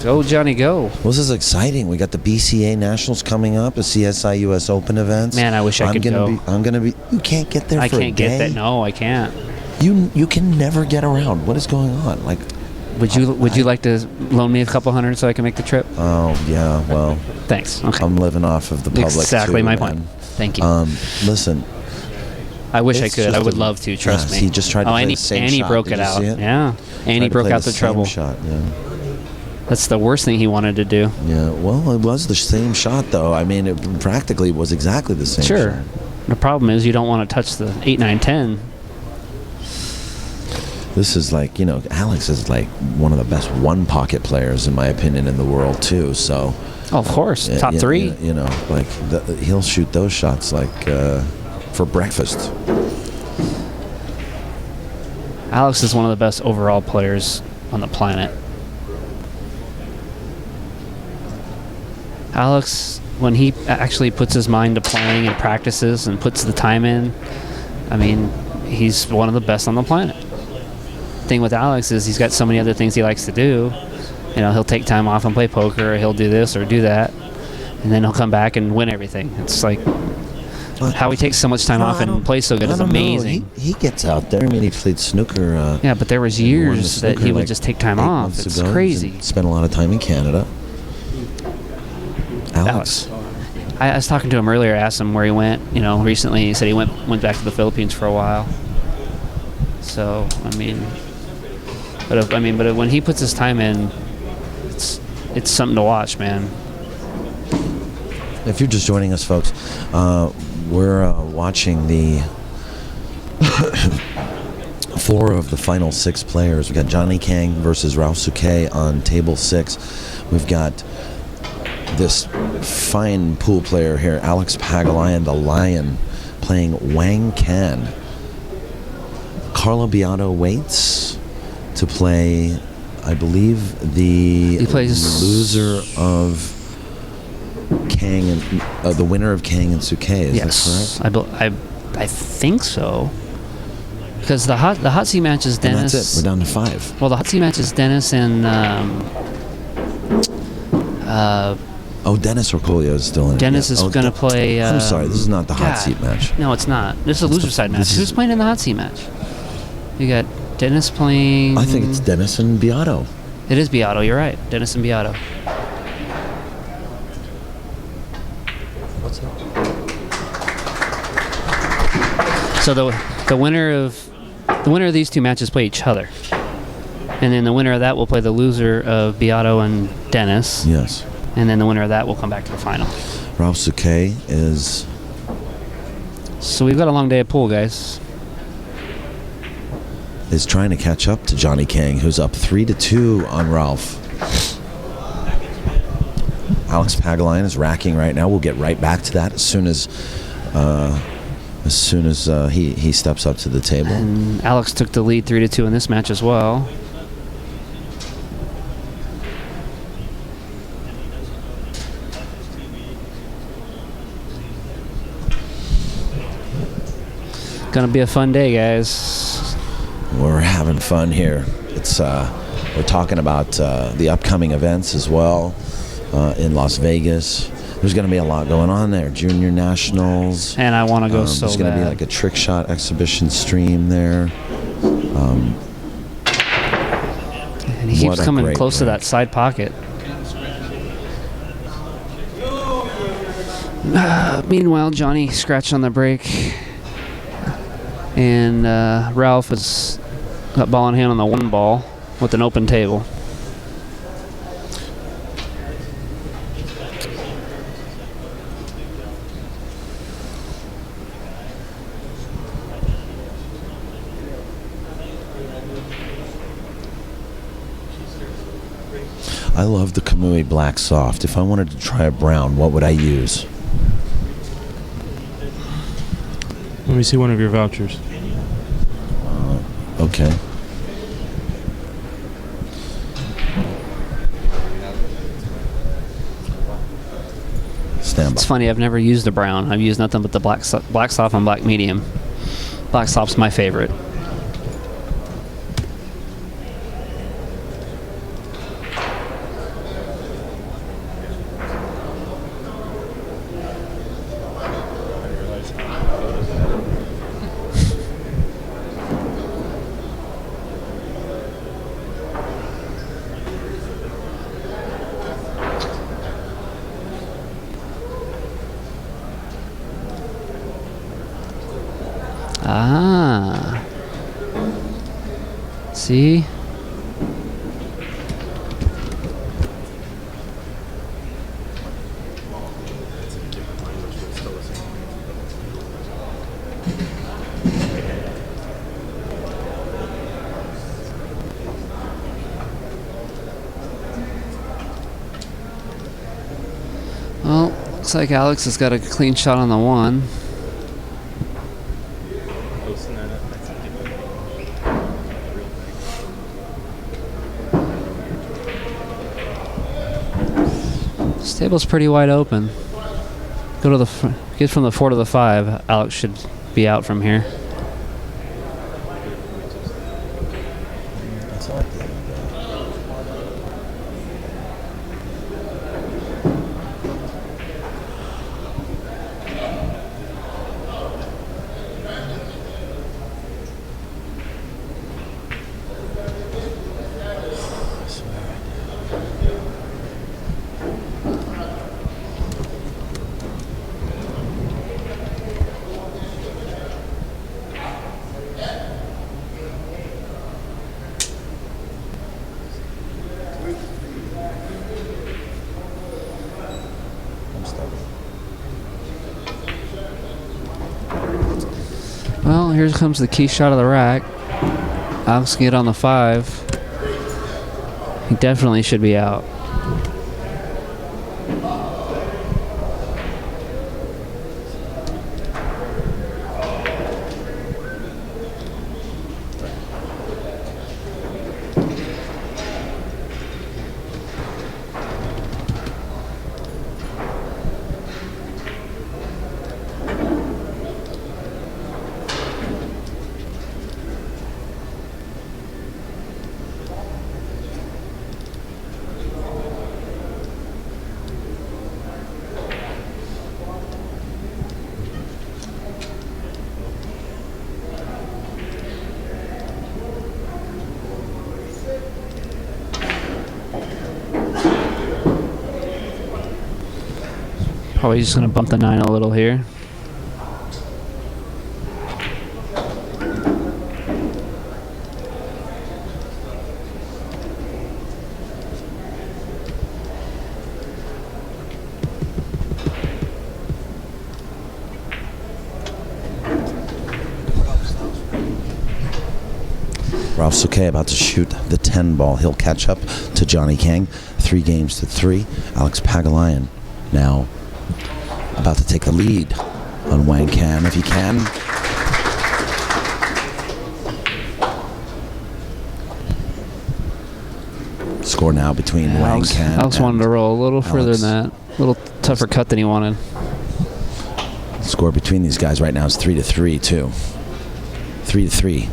Go, Johnny, go. Well, this is exciting. We got the BCA Nationals coming up, the CSI US Open events. Man, I wish I could go. I'm gonna be. You can't get there. I for can't a day. get that. No, I can't. You can never get around. What is going on? Like, Would you like to loan me a couple hundred so I can make the trip? oh yeah, well, Thanks. Okay. I'm living off of the public. Exactly too, my man. point. Thank you. Listen. I wish I it's could. just I would a- love to. Trust yes, me. he just tried to play Andy, the same Andy shot. broke Did it you out. see it? Yeah. Andy Tried to broke play out the same treble. shot. Yeah. That's the worst thing he wanted to do. Yeah. Well, it was the same shot though. I mean, it practically was exactly the same. Sure. Shot. The problem is you don't want to touch the 8, 9, 10. This is like, Alex is like one of the best one pocket players in my opinion in the world too. So. Oh, of course. Top yeah, 3. Like he'll shoot those shots like for breakfast. Alex is one of the best overall players on the planet. Alex, when he actually puts his mind to playing and practices and puts the time in, I mean, he's one of the best on the planet. Thing with Alex is he's got so many other things he likes to do. He'll take time off and play poker, or he'll do this or do that, and then he'll come back and win everything. It's like how he takes so much time off and plays so good is amazing. He gets out there. I mean, he played snooker. Yeah, but there was he won the years that snooker, he would like, just take time 8 off. months It's ago. crazy. He spent a lot of time in Canada. Alex. I was talking to him earlier. I asked him where he went. Recently he said he went back to the Philippines for a while. So but when he puts his time in, it's something to watch, man. If you're just joining us, folks, we're watching the 4 of the final 6 players. We got Johnny Kang versus Ralf Souquet on table 6. We've got this fine pool player here, Alex Pagulayan, the Lion, playing Wang Can. Carlo Beato waits to play, I believe, He plays loser of Kang and the winner of Kang and Souquet. Is Yes, that correct? I think so. Because the hot seat match is And Dennis. that's it. We're down to 5. Well, the hot seat match is Dennis and Dennis Orcolio is still in. Dennis it. is going to play. I'm sorry, this is not the hot God. seat match. No, it's not. This is a loser side match. this is- Who's playing in the hot seat match? You got Dennis playing. I think it's Dennis and Beato. It is Beato. You're right. Dennis and Beato. What's that? So the winner of these 2 matches play each other, and then the winner of that will play the loser of Beato and Dennis, Yes. and then the winner of that will come back to the final. Ralf Souquet is. So we've got a long day of pool, guys. Is trying to catch up to Johnny Kang, who's up 3-2 on Ralph. Alex Pagulayan is racking right now. We'll get right back to that as soon as he steps up to the table. And Alex took the lead 3-2 in this match as well. Gonna be a fun day, guys. We're having fun here. It's we're talking about the upcoming events as well in Las Vegas. There's going to be a lot going on there. Junior Nationals. And I want to go so There's going to be bad. like a trick shot exhibition stream there. And he what keeps a coming great close to break. that side pocket. Meanwhile, Johnny scratched on the break. And Ralph has got ball in hand on the 1 ball with an open table. I love the Kamui Black Soft. If I wanted to try a brown, what would I use? Let me see one of your vouchers. Okay. Stand It's by. funny, I've never used a brown. I've used nothing but the black soft and black medium. Black soft's my favorite. See? Well, looks like Alex has got a clean shot on the 1. This table's pretty wide open. Go to the get from the 4 to the 5. Alex should be out from here. Well, here comes the key shot of the rack. Alex can get on the 5. He definitely should be out. Probably just going to bump the 9 a little here. Ralf Souquet about to shoot the 10 ball. He'll catch up to Johnny Kang. 3 games to 3. Alex Pagulayan now about to take the lead on Wang Can if he can. Score now between Wang Can. Alex wanted to roll a little further than that. A little tougher cut than he wanted. Score between these guys right now is 3-3 too. 3-3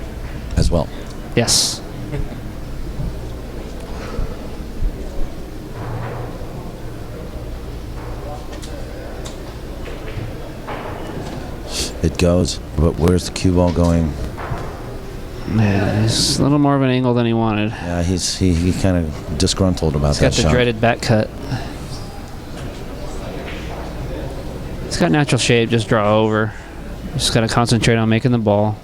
as well. Yes. It goes, but where's the cue ball going? Yeah, it's a little more of an angle than he wanted. Yeah, he kind of disgruntled about that shot. He's got the dreaded back cut. It's got natural shape, just draw over. Just got to concentrate on making the ball.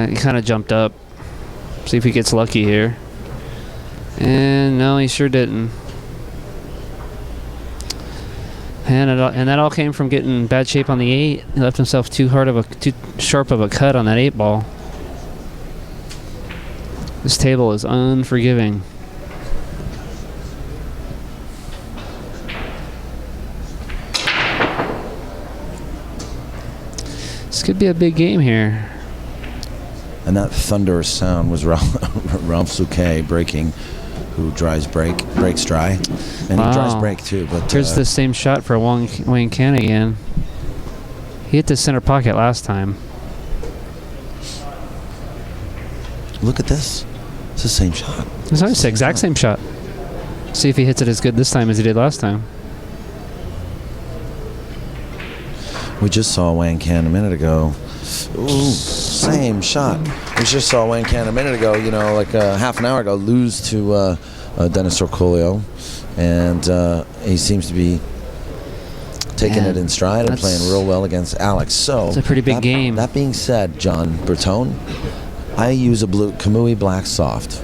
He kind of jumped up. See if he gets lucky here. And no, he sure didn't. And that all came from getting bad shape on the 8. He left himself too sharp of a cut on that 8 ball. This table is unforgiving. This could be a big game here. And that thunderous sound was Ralf Souquet breaking, who breaks dry. And he dries break too. But here's the same shot for Wang Can again. He hit the center pocket last time. Look at this. It's the same shot. It's the exact same shot. See if he hits it as good this time as he did last time. We just saw Wang Can a minute ago Ooh, same shot. We just saw Wang Can a minute ago, like half an hour ago, lose to Dennis Orcolio. And he seems to be taking it in stride and playing real well against Alex. So it's a pretty big game. That being said, John Bertone, I use a blue Kamui Black Soft.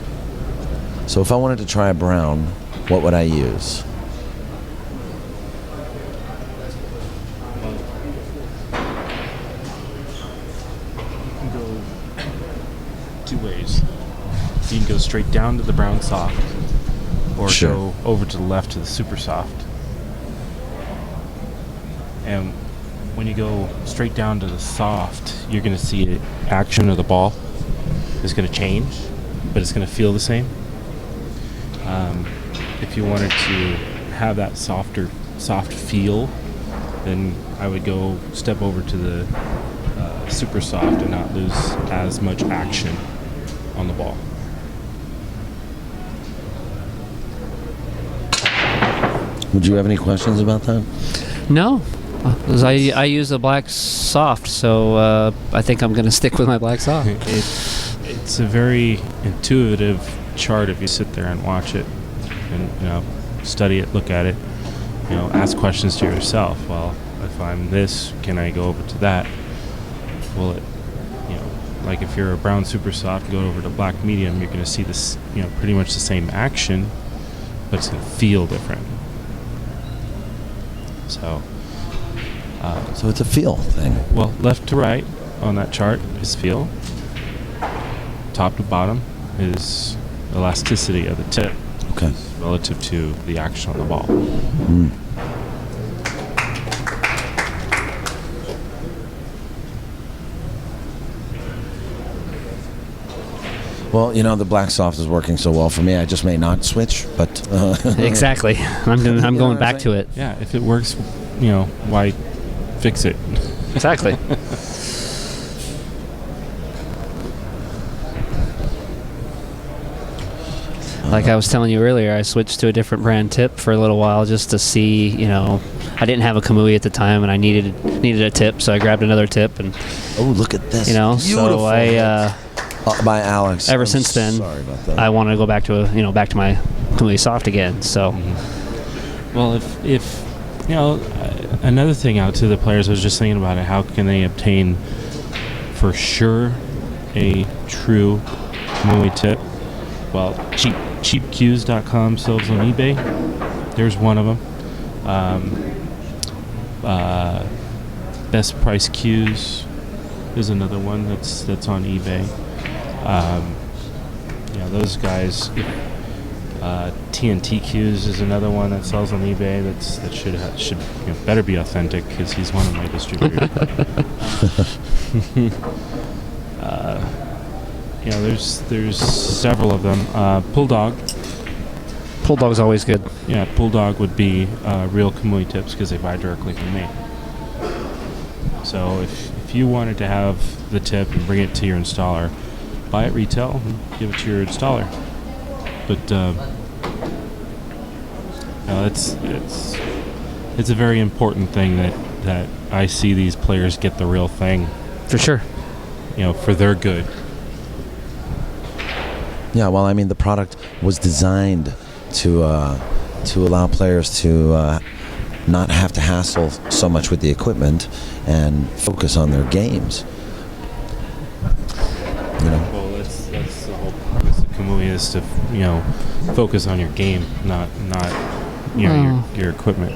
So if I wanted to try a brown, what would I use? You can go 2 ways. You can go straight down to the brown soft, or go over to the left to the super soft. And when you go straight down to the soft, you're going to see the action of the ball is going to change, but it's going to feel the same. If you wanted to have that soft feel, then I would go step over to the super soft and not lose as much action on the ball. Would you have any questions about that? No, because I use a black soft, so I think I'm going to stick with my black soft. It's a very intuitive chart if you sit there and watch it and study it, look at it, ask questions to yourself. Well, if I'm this, can I go over to that? Will it, like if you're a brown super soft, go over to black medium, you're going to see this, pretty much the same action, but it's going to feel different. So it's a feel thing. Well, left to right on that chart is feel. Top to bottom is elasticity of the tip. Okay. Relative to the action on the ball. Mm. Well, the black soft is working so well for me. I just may not switch, but Exactly. I'm going back to it. Yeah, if it works, why fix it? Exactly. Like I was telling you earlier, I switched to a different brand tip for a little while just to see, I didn't have a Kamui at the time and I needed a tip, so I grabbed another tip and look at this. So I by Alex. Ever since then, sorry about that. I want to go back to back to my Kamui soft again. So Well, if another thing out to the players, I was just thinking about it, how can they obtain for sure a true Kamui tip? Well, cheapcues.com sells on eBay. There's one of them. Best Price Cues is another one that's on eBay. Those guys. TNT Cues is another one that sells on eBay. That should better be authentic because he's one of my distributors. There's several of them. Bulldog's always good. Yeah, Bulldog would be real Kamui tips because they buy directly from me. So if you wanted to have the tip and bring it to your installer, buy it retail and give it to your installer. But it's a very important thing that I see these players get the real thing. For sure. For their good. Yeah, well, the product was designed to allow players to not have to hassle so much with the equipment and focus on their games. Well, that's the whole purpose of Kamui is to focus on your game, not your equipment.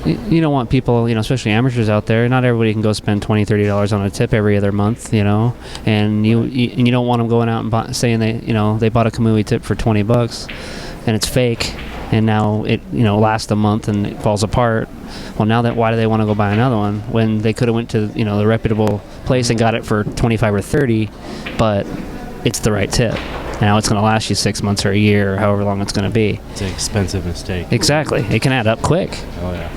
You don't want people, especially amateurs out there. Not everybody can go spend $20-$30 on a tip every other month, and you don't want them going out and saying they bought a Kamui tip for $20 and it's fake, and now it lasts a month and it falls apart. Well, why do they want to go buy another one when they could have went to the reputable place and got it for $25 or $30, but it's the right tip. Now it's going to last you 6 months or a year or however long it's going to be. It's an expensive mistake. Exactly. It can add up quick. Oh, yeah.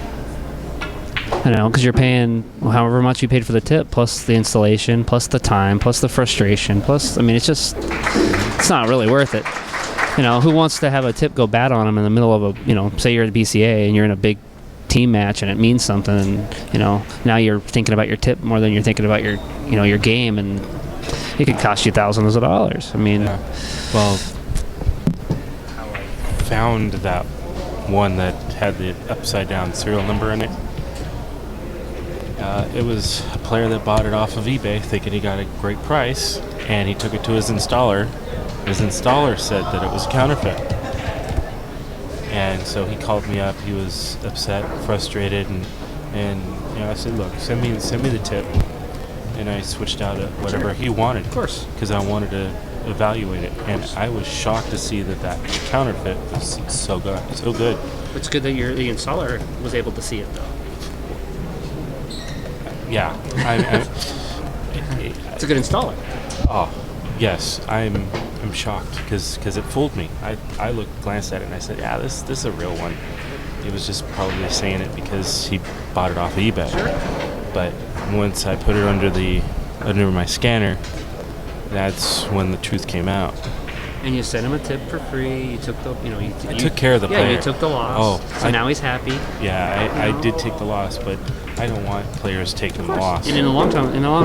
Because you're paying however much you paid for the tip, plus the installation, plus the time, plus the frustration, plus, it's not really worth it. Who wants to have a tip go bad on them in the middle of say you're at a BCA and you're in a big team match and it means something. And now you're thinking about your tip more than you're thinking about your game, and it could cost you thousands of dollars. I mean, well, how I found that one that had the upside down serial number in it. It was a player that bought it off of eBay thinking he got a great price, and he took it to his installer. His installer said that it was counterfeit. And so he called me up. He was upset, frustrated, and I said, look, send me the tip. And I switched out whatever he wanted. Of course. Because I wanted to evaluate it. And I was shocked to see that counterfeit was so good. it's good that the installer was able to see it, though. Yeah. It's a good installer. Oh, yes. I'm shocked because it fooled me. I glanced at it and I said, yeah, this is a real one. He was just probably saying it because he bought it off of eBay. Sure. But once I put it under my scanner, that's when the truth came out. And you sent him a tip for free. You took I took care of the player. Yeah, you took the loss. Oh, so now he's happy. Yeah, I did take the loss, but I don't want players taking the loss. And in the long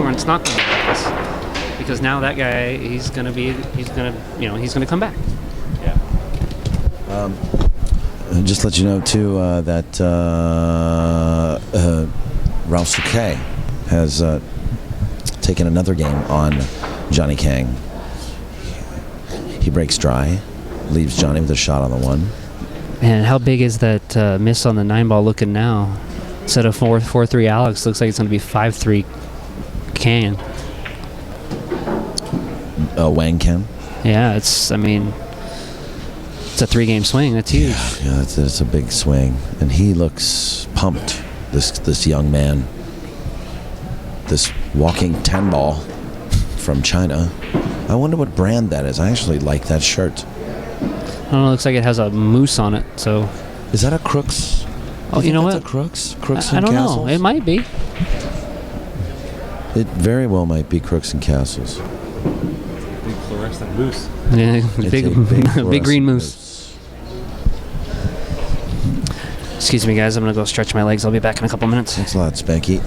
run, it's not going to be like this, because now that guy, he's going to come back. Yeah. Just let you know too that Ralf Souquet has taken another game on Johnny Kang. He breaks dry, leaves Johnny with a shot on the one. And how big is that miss on the 9-ball looking now? Instead of 4-3 Alex, looks like it's going to be 5-3 Kang. Wang Can. Yeah, it's a 3-game swing. That's huge. Yeah, it's a big swing, and he looks pumped. This young man, this walking 10-ball from China. I wonder what brand that is. I actually like that shirt. I don't know. It looks like it has a moose on it. So, is that a Crooks? Oh, you know what? That's a Crooks and I don't Castles? know. It might be. It very well might be Crooks and Castles. Big fluorescent moose. Yeah, It's big green moose. Excuse me, guys. I'm gonna go stretch my legs. I'll be back in a couple minutes. Thanks a lot, Spanky.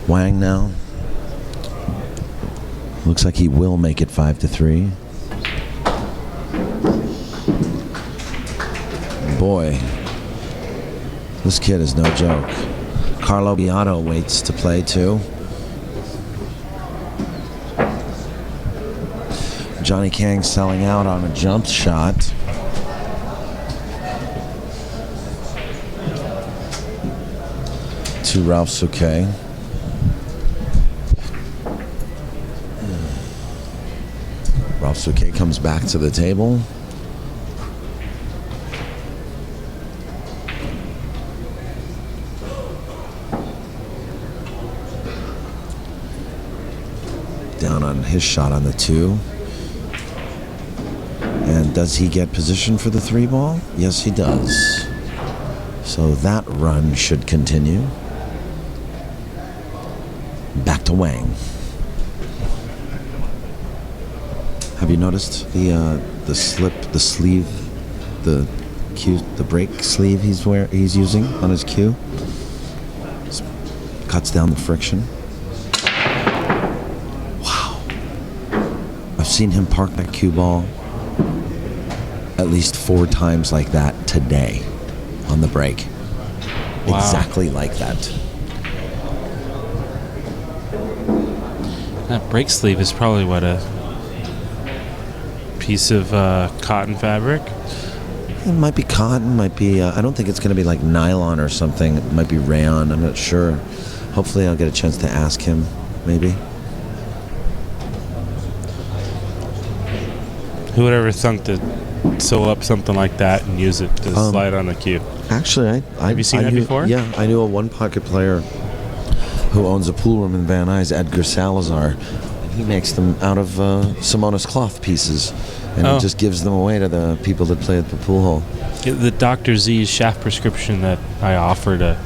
Wang now. Looks like he will make it 5-3. Boy, this kid is no joke. Carlo Beato waits to play too. Johnny Kang selling out on a jump shot. To Ralf Souquet. Ralf Souquet comes back to the table. Down on his shot on the 2. And does he get position for the 3-ball? Yes, he does. So that run should continue. Back to Wang. Have you noticed the sleeve, the brake sleeve he's using on his cue? Cuts down the friction. Wow. I've seen him park that cue ball at least 4 times like that today on the break. Wow. Exactly like that. That brake sleeve is probably what, a piece of cotton fabric? It might be cotton, might be, I don't think it's going to be like nylon or something. It might be rayon, I'm not sure. Hopefully I'll get a chance to ask him, maybe. Who would ever thunk to sew up something like that and use it to slide on the cue? Actually, have you seen that before? Yeah, I knew a one-pocket player who owns a pool room in Van Nuys, Edgar Salazar. And he makes them out of Simonis cloth pieces, and he just gives them away to the people that play at the pool hall. The Dr. Z's shaft prescription that I offered. The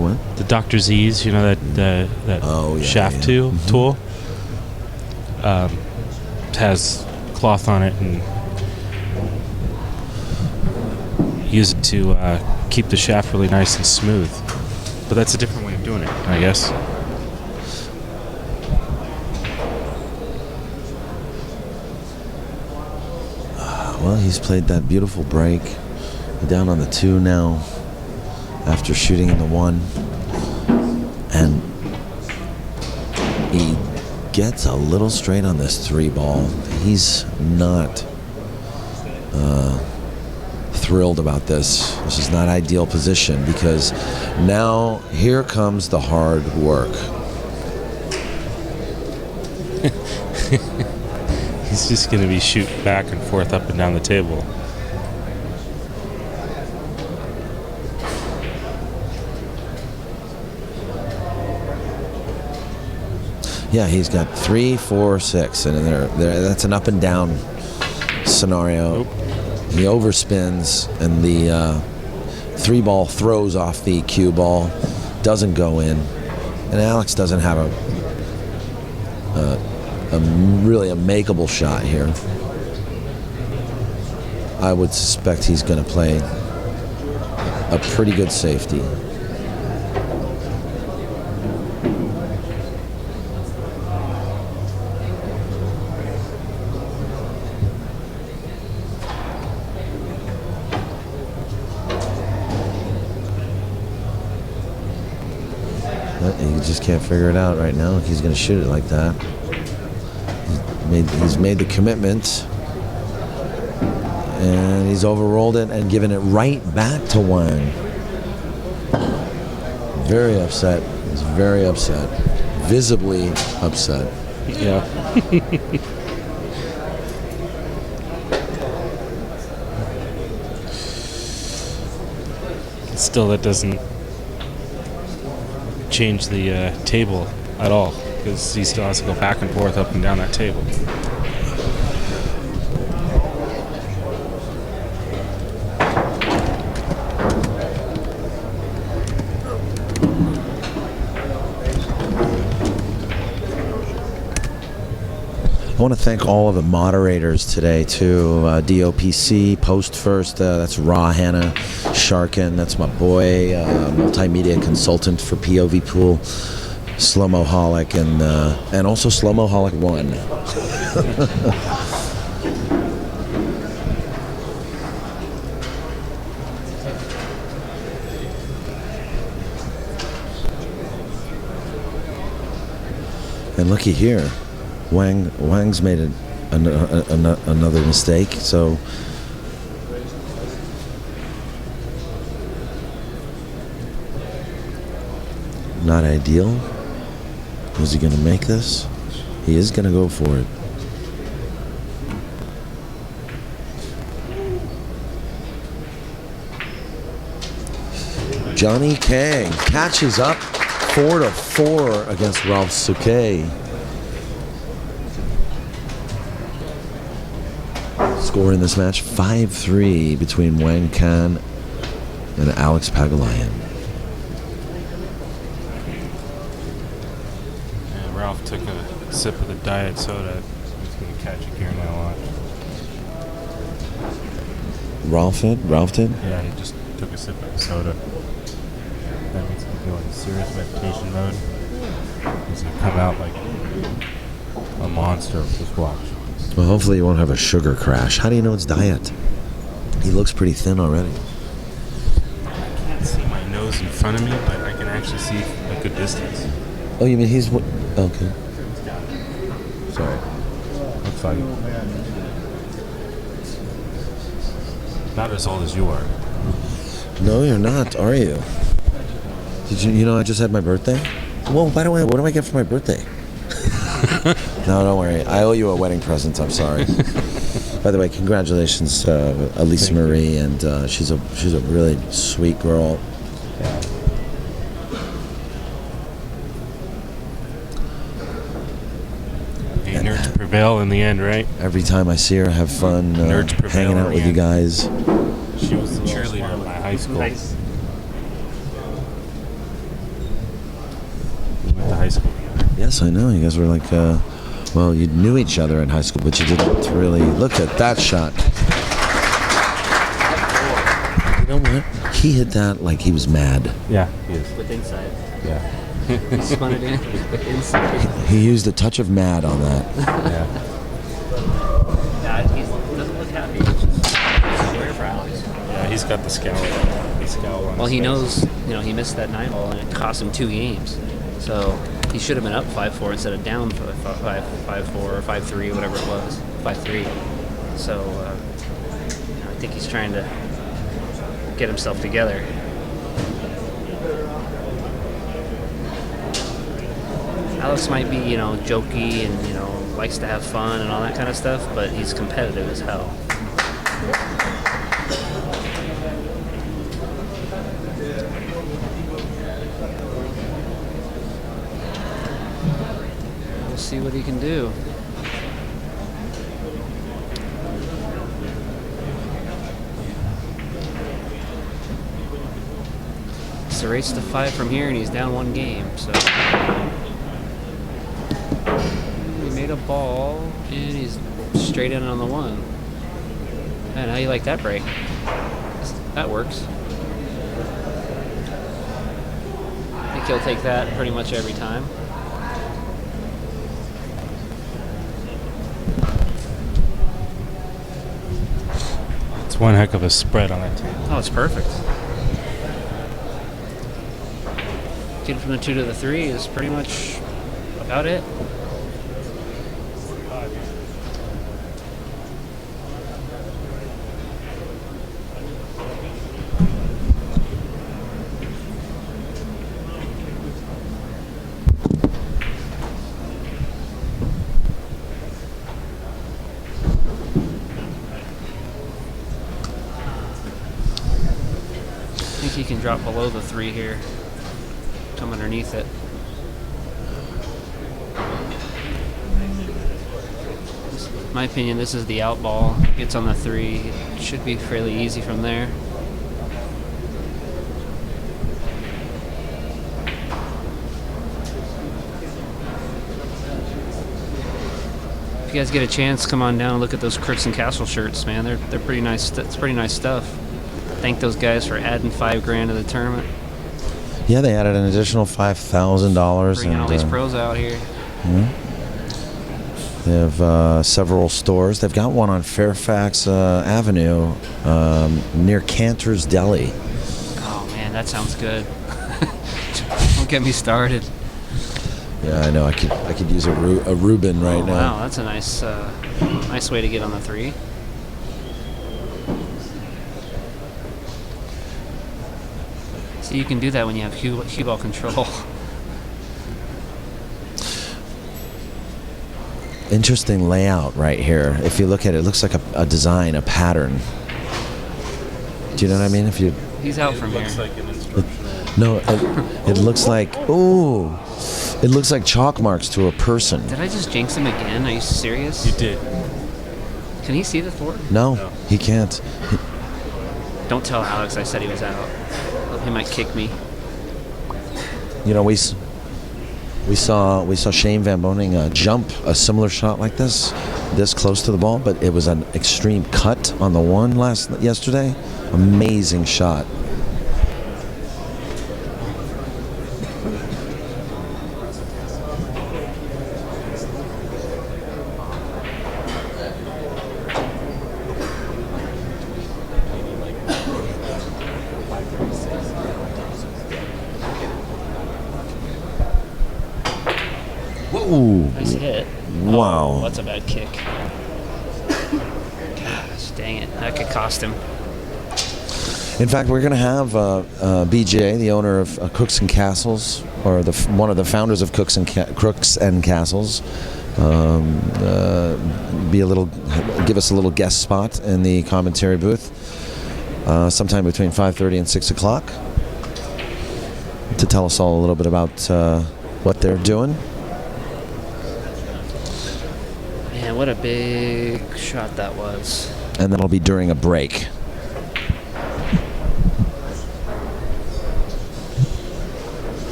what? The Dr. Z's, you know, that shaft tool. Has cloth on it, and use it to keep the shaft really nice and smooth. But that's a different way of doing it, I guess. Well, he's played that beautiful break. Down on the 2 now after shooting in the 1. And he gets a little straight on this 3 ball. He's not thrilled about this. This is not ideal position because now here comes the hard work. He's just going to be shooting back and forth up and down the table. Yeah, he's got 3, 4, 6, and that's an up and down scenario. Nope. He overspins, and the 3 ball throws off the cue ball, doesn't go in, and Alex doesn't have a really a makeable shot here. I would suspect he's going to play a pretty good safety. He just can't figure it out right now. He's going to shoot it like that. He's made the commitment, and he's overrolled it and given it right back to Wang. Very upset. He's very upset. Visibly upset. Yeah. Still, that doesn't change the table at all, because he still has to go back and forth up and down that table. I want to thank all of the moderators today too. DOPC, Post First, that's Raw Hannah, Sharkin, that's my boy, multimedia consultant for POVPOOL, Slow-Mo-holic, and also Slow-Mo-holic 1. And looky here. Wang's made another mistake, so not ideal. Was he going to make this? He is going to go for it. Johnny Kang catches up 4-4 against Ralf Souquet. Score in this match 5-3 between Wang Can and Alex Pagulayan. Yeah, Ralph took a sip of the diet soda. He's going to catch it here now. Ralph did? Yeah, he just took a sip of the soda. That means he's going serious meditation mode. He's going to come out like a monster. Just watch. Well, hopefully you won't have a sugar crash. How do you know it's diet? He looks pretty thin already. I can't see my nose in front of me, but I can actually see a good distance. Oh, you mean he's... Okay. Sorry. Looks like not as old as you are. No, you're not, are you? Did you know I just had my birthday? Well, by the way, what do I get for my birthday? No, don't worry. I owe you a wedding present. I'm sorry. By the way, congratulations, Elise Marie, and she's a really sweet girl. The nerds prevail in the end, right? Every time I see her, I have fun hanging out with you guys. She was the cheerleader at my high school. We went to high school together. Yes, I know. You guys were like, well, you knew each other in high school, but you didn't really look at that shot. Look know what? He hit that like he was mad. Yeah, he is. With inside. Yeah. He spun it in with inside. He used a touch of mad on that. Yeah. He doesn't look happy. He's just square brows. Yeah, he's got the scowl. The scowl on Well, his he face. knows, he missed that 9-ball and it cost him 2 games. So he should have been up 5-4 instead of down 5-4 or 5-3, whatever it was, 5-3. So I think he's trying to get himself together. Alex might be, jokey and, likes to have fun and all that kind of stuff, but he's competitive as hell. We'll see what he can do. It's a race to 5 from here, and he's down 1 game, so... He made a ball, and he's straight in on the 1. Man, how do you like that break? That works. I think he'll take that pretty much every time. It's one heck of a spread on that table. Oh, it's perfect. Getting from the 2 to the 3 is pretty much about it. I think he can drop below the 3 here. Come underneath it. In my opinion, this is the out ball. Gets on the 3. It should be fairly easy from there. If you guys get a chance, come on down and look at those Crooks and Castle shirts, man. They're pretty nice. It's pretty nice stuff. Thank those guys for adding $5,000 to the tournament. Yeah, they added an additional $5,000. Bringing all these pros out here. They have several stores. They've got one on Fairfax Avenue near Cantor's Deli. Oh man, that sounds good. Don't get me started. Yeah, I know. I could use a Reuben right now. Wow, that's a nice nice way to get on the 3. So you can do that when you have cue ball control. Interesting layout right here. If you look at it, it looks like a design, a pattern. Do you know what I mean? If you He's out from here. Like an instructional. no, it looks like it looks like chalk marks to a person. Did I just jinx him again? Are you serious? You did. Can he see the thwart? No, he can't. Don't tell Alex I said he was out. He might kick me. You know, we saw Shane Van Boening jump a similar shot like this close to the ball, but it was an extreme cut on the 1 yesterday. Amazing shot. Whoa. Nice hit. Wow. Oh, that's a bad kick. Gosh, dang it. That could cost him. In fact, we're going to have BJ, the owner of Cooks and Castles, or one of the founders of Crooks and Castles, give us a little guest spot in the commentary booth sometime between 5:30 and 6 o'clock to tell us all a little bit about what they're doing. Man, what a big shot that was. And that'll be during a break.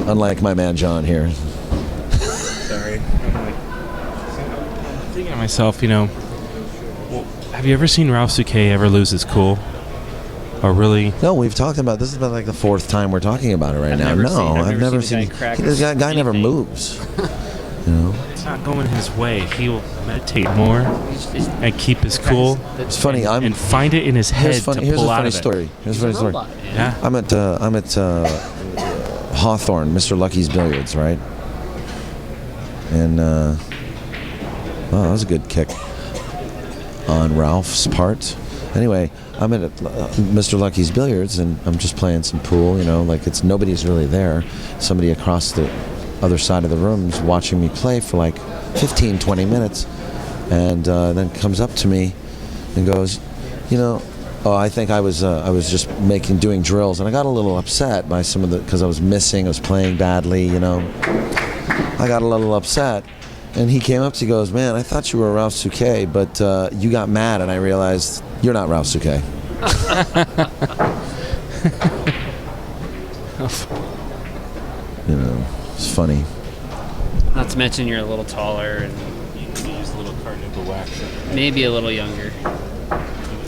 Unlike my man John here. Sorry. I'm thinking to myself, have you ever seen Ralf Souquet ever lose his cool? Oh, really? No, we've talked about this. Has been like the fourth time we're talking about it right now. I've never seen the guy crack The guy never anything. moves. You know, It's not going his way. He will meditate more and keep his cool it's funny. and find it in his head Here's funny. to Here's a pull out funny of it. story. Here's a funny story. Robot, man. Yeah. I'm at Hawthorne, Mr. Lucky's Billiards, right? And oh, that was a good kick on Ralph's part. Anyway, I'm at Mr. Lucky's Billiards, and I'm just playing some pool. You know, like it's nobody's really there. Somebody across the other side of the room's watching me play for like 15, 20 minutes, and then comes up to me and goes, you know, oh, I think I was just doing drills, and I got a little upset by some of because I was missing, I was playing badly, you know. I got a little upset, and he came up to me, he goes, man, I thought you were Ralf Souquet, but you got mad, and I realized you're not Ralf Souquet. You know, it's funny. Not to mention you're a little taller and You use a little carnival wax. maybe a little younger.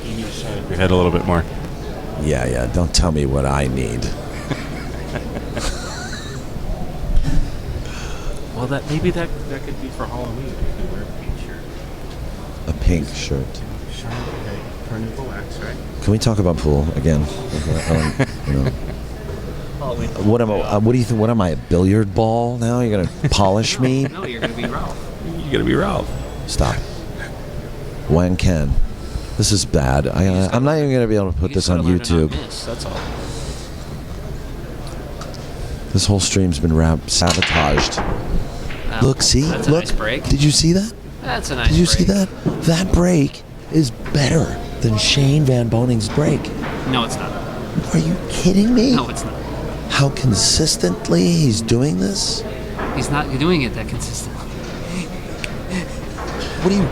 You need to shine up your head a little bit more. Yeah, don't tell me what I need. Well, maybe that could be for Halloween. You can wear a pink shirt. A pink shirt. Shine up your head. Carnival wax, right? Can we talk about pool again? You know. What am I? What do you think? What am I? A billiard ball now? You're gonna polish me? No, you're gonna be Ralph. You gotta be Ralph. Stop. Wang Can. This is bad. I'm not even gonna be able to put this on YouTube. That's all. This whole stream's been sabotaged. Wow. Look, see? That's a Look. nice break. Did you see that? That's a nice Did you break. see that? That break is better than Shane Van Boning's break. No, it's not. Are you kidding me? No, it's not. How consistently he's doing this? He's not doing it that consistently. What do you?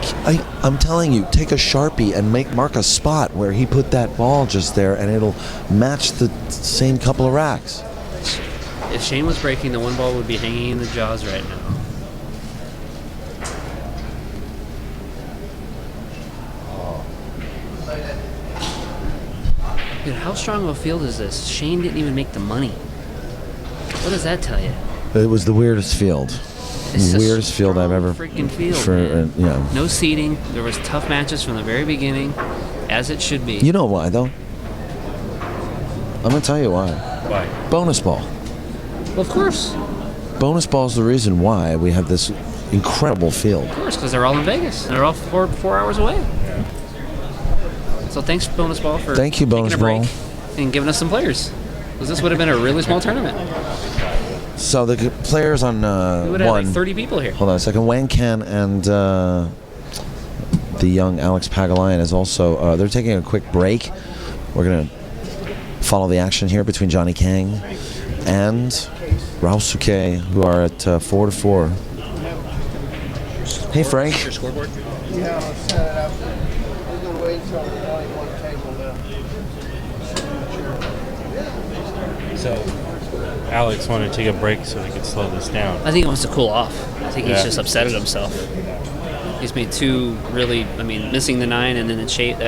I'm telling you, take a Sharpie and mark a spot where he put that ball just there, and it'll match the same couple of racks. If Shane was breaking, the one ball would be hanging in the jaws right now. Dude, how strong of a field is this? Shane didn't even make the money. What does that tell you? It was the weirdest field. It's a Weirdest field I've strong ever. freaking field, For man. yeah. No seeding. There was tough matches from the very beginning, as it should be. You know why though? I'm gonna tell you why. Why? Bonus ball. Well, of course. Bonus ball is the reason why we have this incredible field. Of course, because they're all in Vegas. They're all four hours away. So thanks, Bonus Ball, for Thank you, Bonus taking a break Ball. and giving us some players. Because this would have been a really small tournament. So the players on We would have one. like 30 people here. Hold on a second. Wang Can and the young Alex Pagulayan is also. They're taking a quick break. We're gonna follow the action here between Johnny Kang and Ralf Souquet, who are at 4-4. Hey, Frank. Your scoreboard? Yeah, I'll set it up. We're gonna wait until there's only one table left. So, Alex wanted to take a break so he could slow this down. I think he wants to cool off. I think he's Yeah. just upset at himself. He's made two really, missing the 9 and then that shape.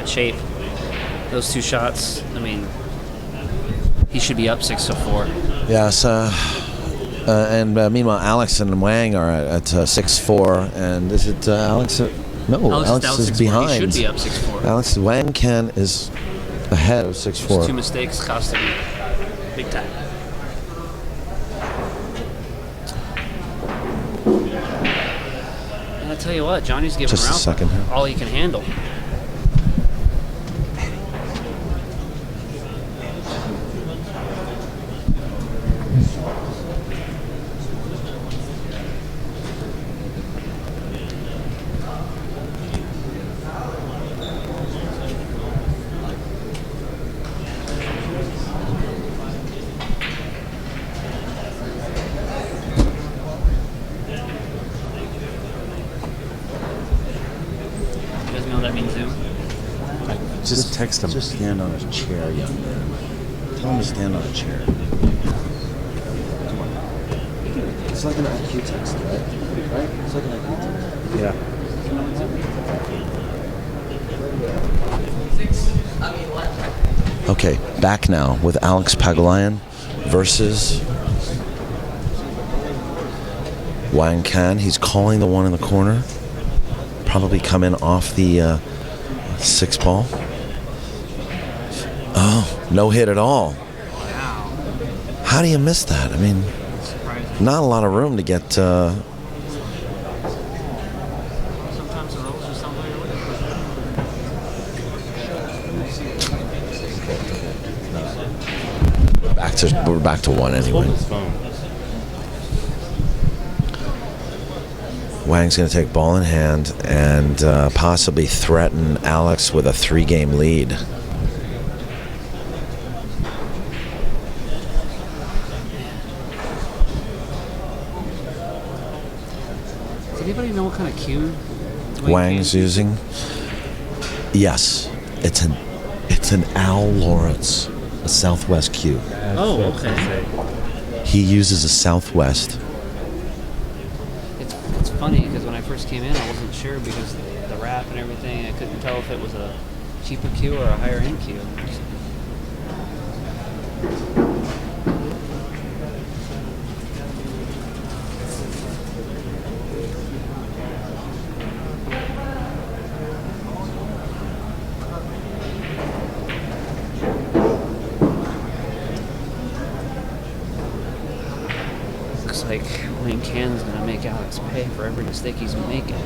Those two shots, he should be up 6-4. Yes. And meanwhile, Alex and Wang are at 6-4. And is it Alex? No, Alex is 6-4. behind. He should be up 6-4. Alex Wang Can is ahead of 6-4. Those two mistakes cost him big time. And I tell you what, Johnny's giving Just a Ralph second here. all he can handle. You guys know what that means, Zoom? Just text him. Just stand on a chair, young man. Tell him to stand on a chair. Come on. It's like an IQ test, right? It's like an IQ test. Yeah. Okay, back now with Alex Pagulayan versus Wang Can. He's calling the one in the corner. Probably coming off the 6 ball. Oh, no hit at all. How do you miss that? I mean, not a lot of room to get... Sometimes the rolls are somewhere. We're back to 1 anyway. Wang's going to take ball in hand and possibly threaten Alex with a 3-game lead. Does anybody know what kind of cue Wang's using? Yes, it's an Al Lawrence, a Southwest cue. Oh, okay. He uses a Southwest. It's funny because when I first came in, I wasn't sure because the wrap and everything. I couldn't tell if it was a cheaper cue or a higher end cue. Looks like Wang Can's gonna make Alex pay for every mistake he's making.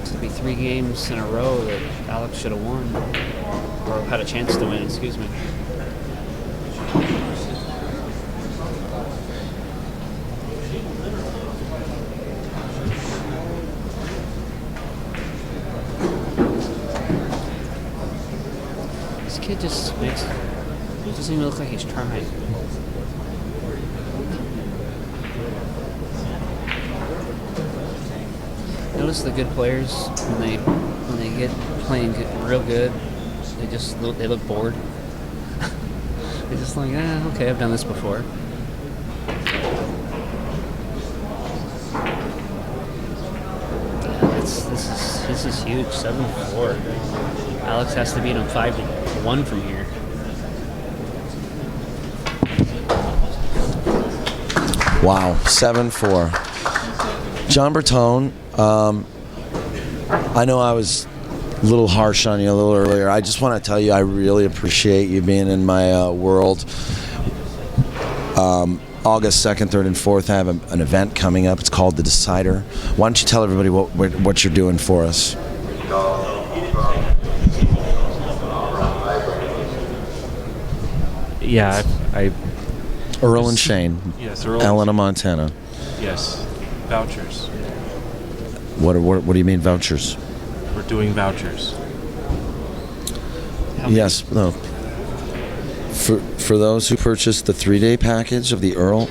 It's gonna be 3 games in a row that Alex should have won, or had a chance to win. Excuse me. This kid just doesn't even look like he's trying. Notice the good players when they get playing real good, they look bored. They're just like, okay, I've done this before. Yeah, this is huge. 7-4. Alex has to beat him 5-1 from here. Wow, 7-4. John Bertone, I know I was a little harsh on you a little earlier. I just want to tell you I really appreciate you being in my world. August 2nd, 3rd, and 4th, I have an event coming up. It's called The Decider. Why don't you tell everybody what you're doing for us? Yeah, I Earl and Shane. Yes, Earl. Helena, Montana. Yes, vouchers. What do you mean vouchers? We're doing vouchers. Yes, no. For those who purchased the 3-day package of the Earl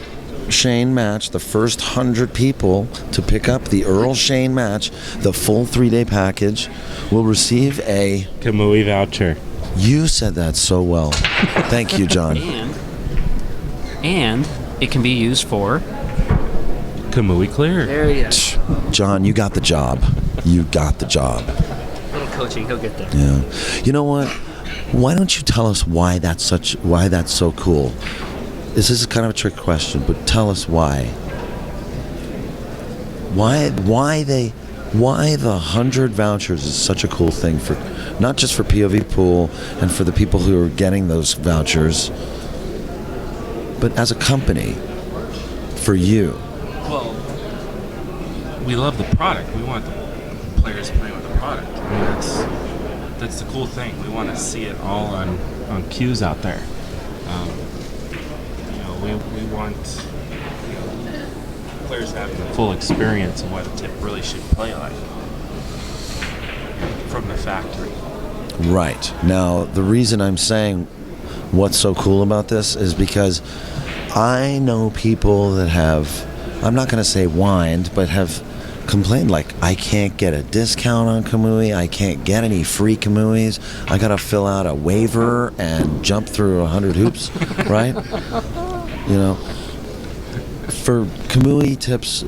Shane match, the first 100 people to pick up the Earl Shane match, the full 3-day package, will receive a Kamui voucher. You said that so well. Thank you, John. And it can be used for Kamui Clear. There you go. John, you got the job. You got the job. A little coaching, he'll get there. Yeah. You know what? Why don't you tell us why that's so cool? This is kind of a trick question, but tell us why. Why the 100 vouchers is such a cool thing for, not just for POVPOOL and for the people who are getting those vouchers, but as a company, for you. Well, we love the product. We want the players playing with the product. I mean, that's the cool thing. We want to see it all on cues out there. We want players having the full experience of what a tip really should play like from the factory. Right. Now, the reason I'm saying what's so cool about this is because I know people that have, I'm not going to say whined, but have complained like, I can't get a discount on Kamui, I can't get any free Kamuis, I got to fill out a waiver and jump through 100 hoops, right? You know, for Kamui Tips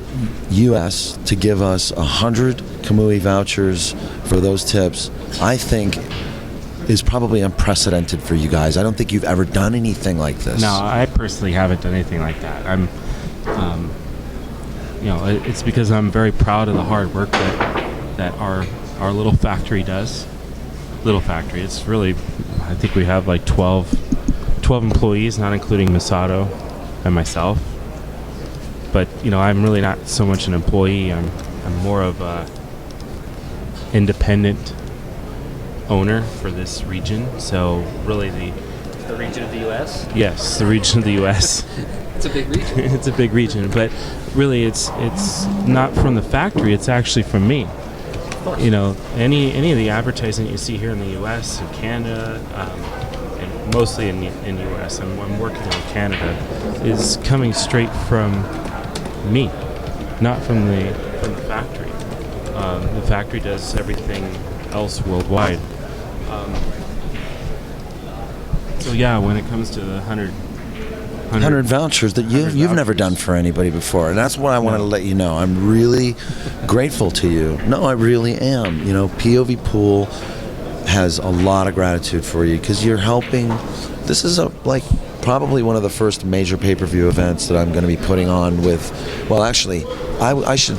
US to give us 100 Kamui vouchers for those tips, I think is probably unprecedented for you guys. I don't think you've ever done anything like this. No, I personally haven't done anything like that. I'm, it's because I'm very proud of the hard work that our little factory does. Little factory. It's really, I think we have like 12 employees, not including Masato and myself. But I'm really not so much an employee. I'm more of a independent owner for this region. So really The region of the U.S.? yes, the region of the U.S. It's a big region. It's a big region, but really it's not from the factory. It's actually from me. Any of the advertising you see here in the U.S. and Canada, and mostly in the U.S. I'm working in Canada, is coming straight from me, not from the factory. The factory does everything else worldwide. So yeah, when it comes to the 100 vouchers that you've never vouchers. done for anybody before, and that's what I wanted to let you know. I'm really grateful to you. No, I really am. POVPOOL has a lot of gratitude for you because you're helping. This is probably one of the first major pay-per-view events that I'm going to be putting on with. Well, actually, I should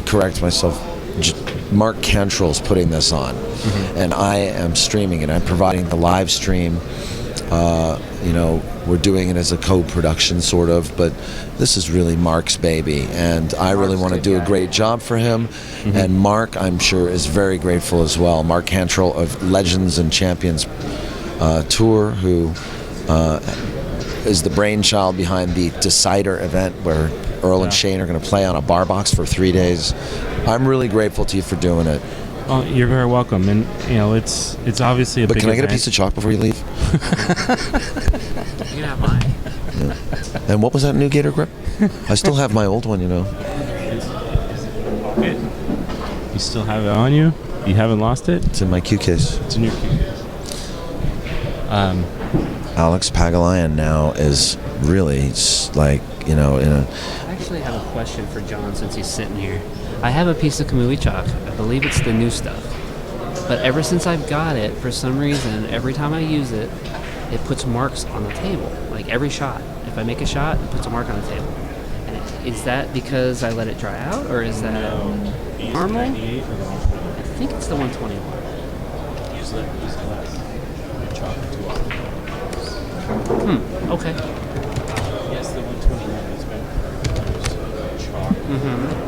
correct myself. Mark Cantrell's putting this on, and I am streaming it. I'm providing the live stream. We're doing it as a co-production sort of, but this is really Mark's baby, and I really want to do a great job for him. And Mark, I'm sure, is very grateful as well. Mark Cantrell of Legends and Champions Tour, who is the brainchild behind the Decider event where Earl and Shane are going to play on a bar box for 3 days. I'm really grateful to you for doing it. Oh, you're very welcome, and it's obviously a But big can I get a event. piece of chalk before you leave? You can have mine. Yeah. And what was that new Gator grip? I still have my old one, You still have it on you? You haven't lost it? It's in my cue case. It's in your key. Alex Pagulayan now is really in a. I actually have a question for John since he's sitting here. I have a piece of Kamui chalk. I believe it's the new stuff. But ever since I've got it, for some reason, every time I use it, it puts marks on the table. Like every shot. If I make a shot, it puts a mark on the table. And is that because I let it dry out, or is that normal? I think it's the 121. Use less. Your chalk too often. Okay. Yes, the 121 has been used chalk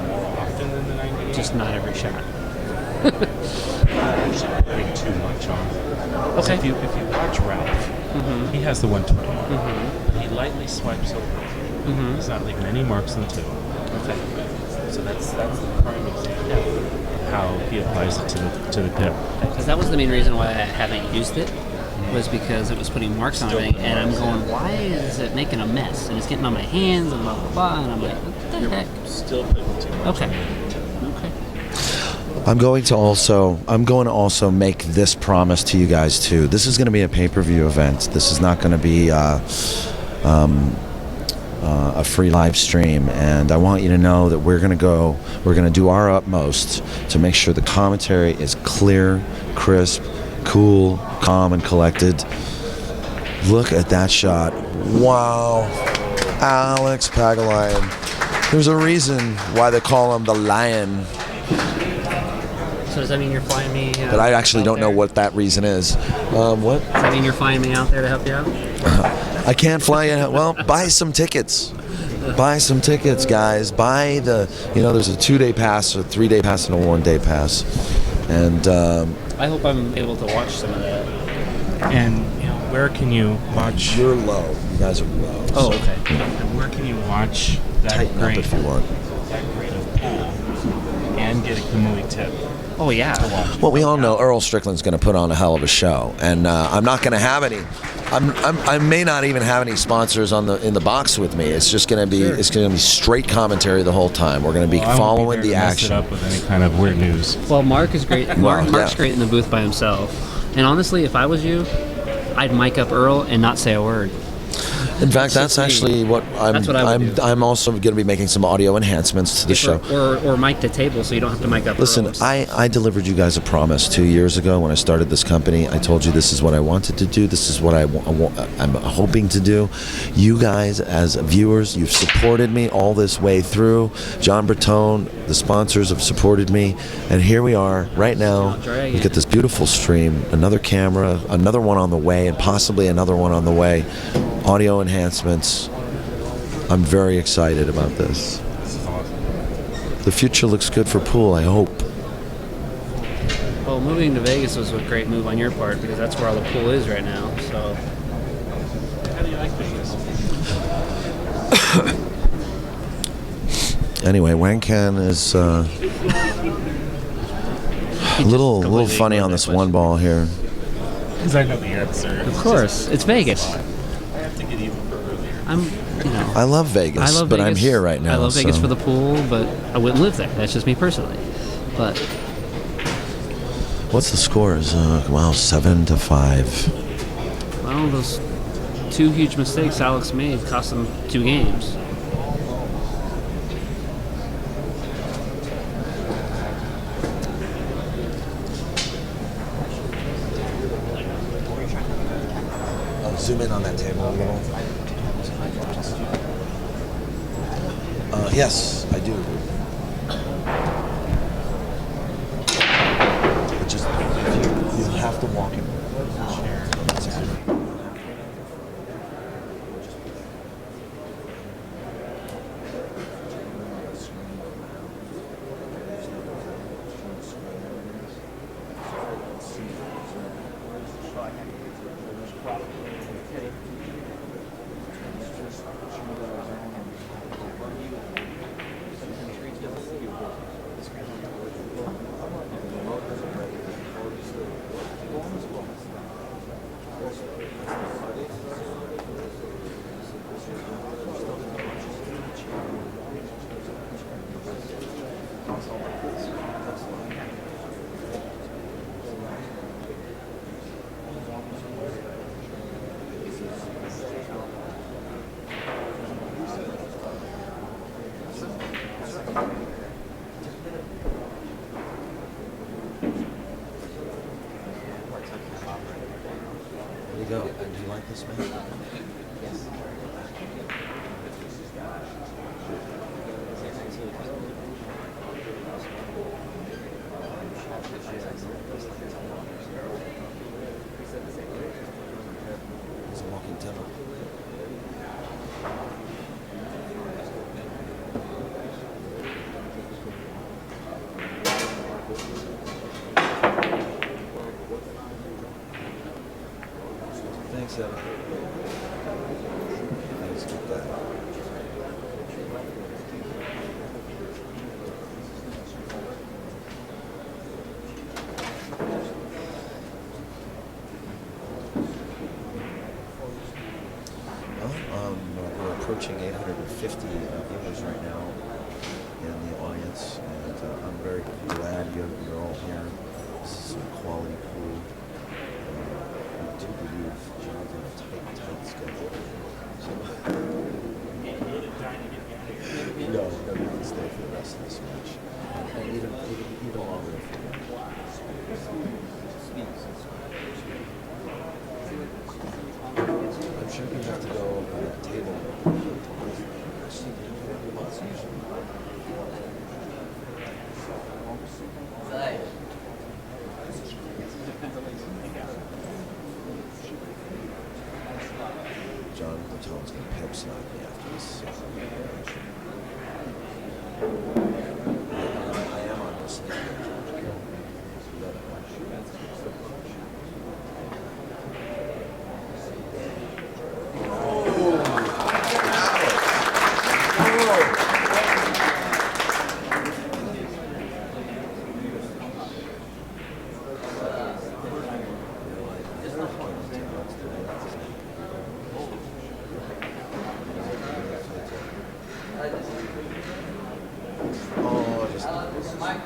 more often than the 98. Just not every shot. Actually putting too much on. Okay. So if you watch Ralf, he has the 121. He lightly swipes over. He's not leaving any marks on the table. Okay. So that's the prime example of how he applies it to the tip. Because that was the main reason why I haven't used it, was because it was putting marks on everything, and I'm going, why is it making a mess? And it's getting on my hands and blah blah blah, and I'm like, what the heck? Still putting too much. Okay. I'm going to also make this promise to you guys too. This is going to be a pay-per-view event. This is not going to be a free live stream, and I want you to know that we're going to do our utmost to make sure the commentary is clear, crisp, cool, calm, and collected. Look at that shot. Wow. Alex Pagulayan. There's a reason why they call him the Lion. So does that mean you're flying me? But I actually don't know what that reason is. What? Does that mean you're flying me out there to help you out? I can't fly you. Well, buy some tickets. Buy some tickets, guys. Buy there's a 2-day pass, a 3-day pass, and a 1-day pass. And I hope I'm able to watch some of that. And where can you watch? you're low. You guys are low. Oh, okay. And where can you watch that Tighten up great if you want. pool and get a Kamui tip? Oh, yeah. Well, we all know Earl Strickland's going to put on a hell of a show, and I'm not going to have any. I may not even have any sponsors in the box with me. It's just going to be straight commentary the whole time. We're going to be following the action. Mess it up with any kind of weird news. Well, Mark is great. Mark's great in the booth by himself. And honestly, if I was you, I'd mic up Earl and not say a word. In fact, that's actually what That's what I would do. I'm also going to be making some audio enhancements to the show. Or mic to table, so you don't have to mic up. Listen, rows. I delivered you guys a promise 2 years ago when I started this company. I told you this is what I wanted to do. This is what I'm hoping to do. You guys, as viewers, you've supported me all this way through. John Bertone, the sponsors have supported me. And here we are right now. We get this beautiful stream, another camera, another one on the way, and possibly another one on the way. Audio enhancements. I'm very excited about this. The future looks good for pool, I hope. Well, moving to Vegas was a great move on your part because that's where all the pool is right now. So. How do you like Vegas? Anyway, Wang Can is a little funny on this one ball here. Because I know the answer. Of course, it's Vegas. I have to get even for earlier. I love Vegas, but I'm here right now. I love Vegas so. for the pool, but I wouldn't live there. That's just me personally. But What's the score? Is 7-5. well, those two huge mistakes Alex made cost him 2 games. Zoom in on that table a little. Yes, I do. But just you'll have to walk in. There you go. Do you like this, man? Yes. It's a walking temple. Thanks, Evan. Thanks, keep that. Well, we're approaching 850 viewers right now in the audience, and I'm very glad you're all here. This is some quality pool. I do believe John's on a tight schedule. So. No, you can stay for the rest of this match. And even longer if you want. I'm sure you have to go on that table. John Bertone's going to pimp snipe me after this. I am on this thing.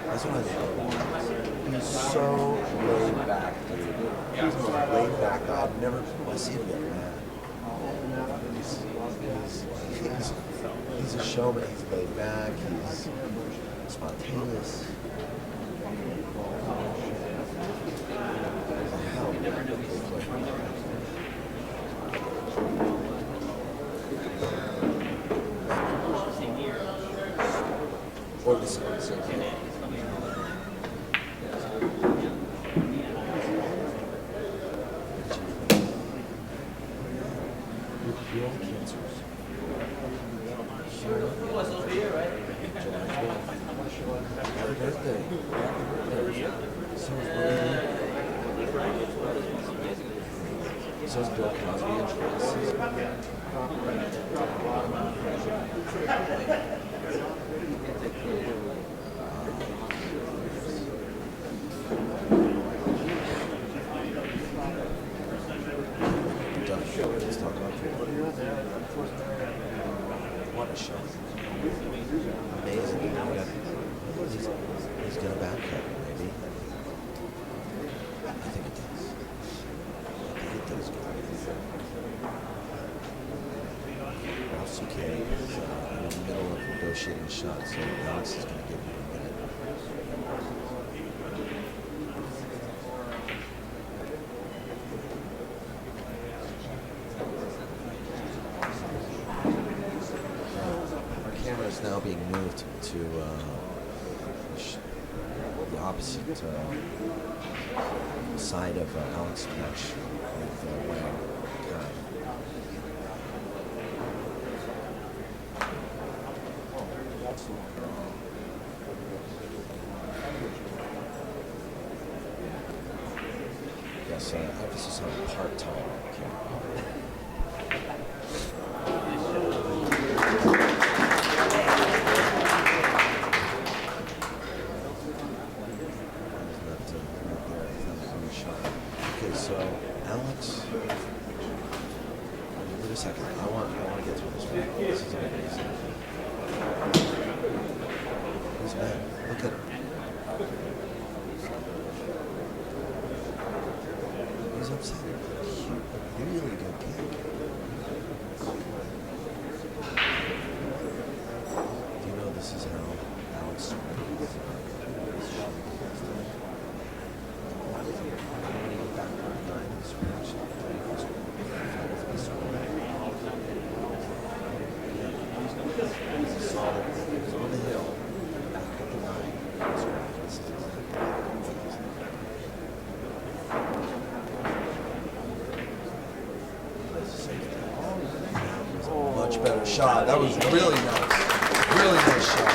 That's what I love. He's so laid back, dude. He's the most laid back guy. I've never seen him get mad. He's a showman. He's laid back. He's spontaneous. Or this one. You're all cancers. Happy birthday. So is Willie. So is Bill Cosby and Tracy. Let's talk about what a show. Amazing. He's got a bad cut, maybe. I think it does. Ralf Souquet is in the middle of negotiating a shot, so Alex is going to give him a minute. Is now being moved to the opposite side of Alex's match with Wang Can. Yes, emphasis on part-time. So, Alex, wait a second. I want to get through this one. This is amazing. He's mad. Look at him. He's upset. Really good game. Do you know this is how Alex scores? Much better shot. That was really nice. Really nice shot.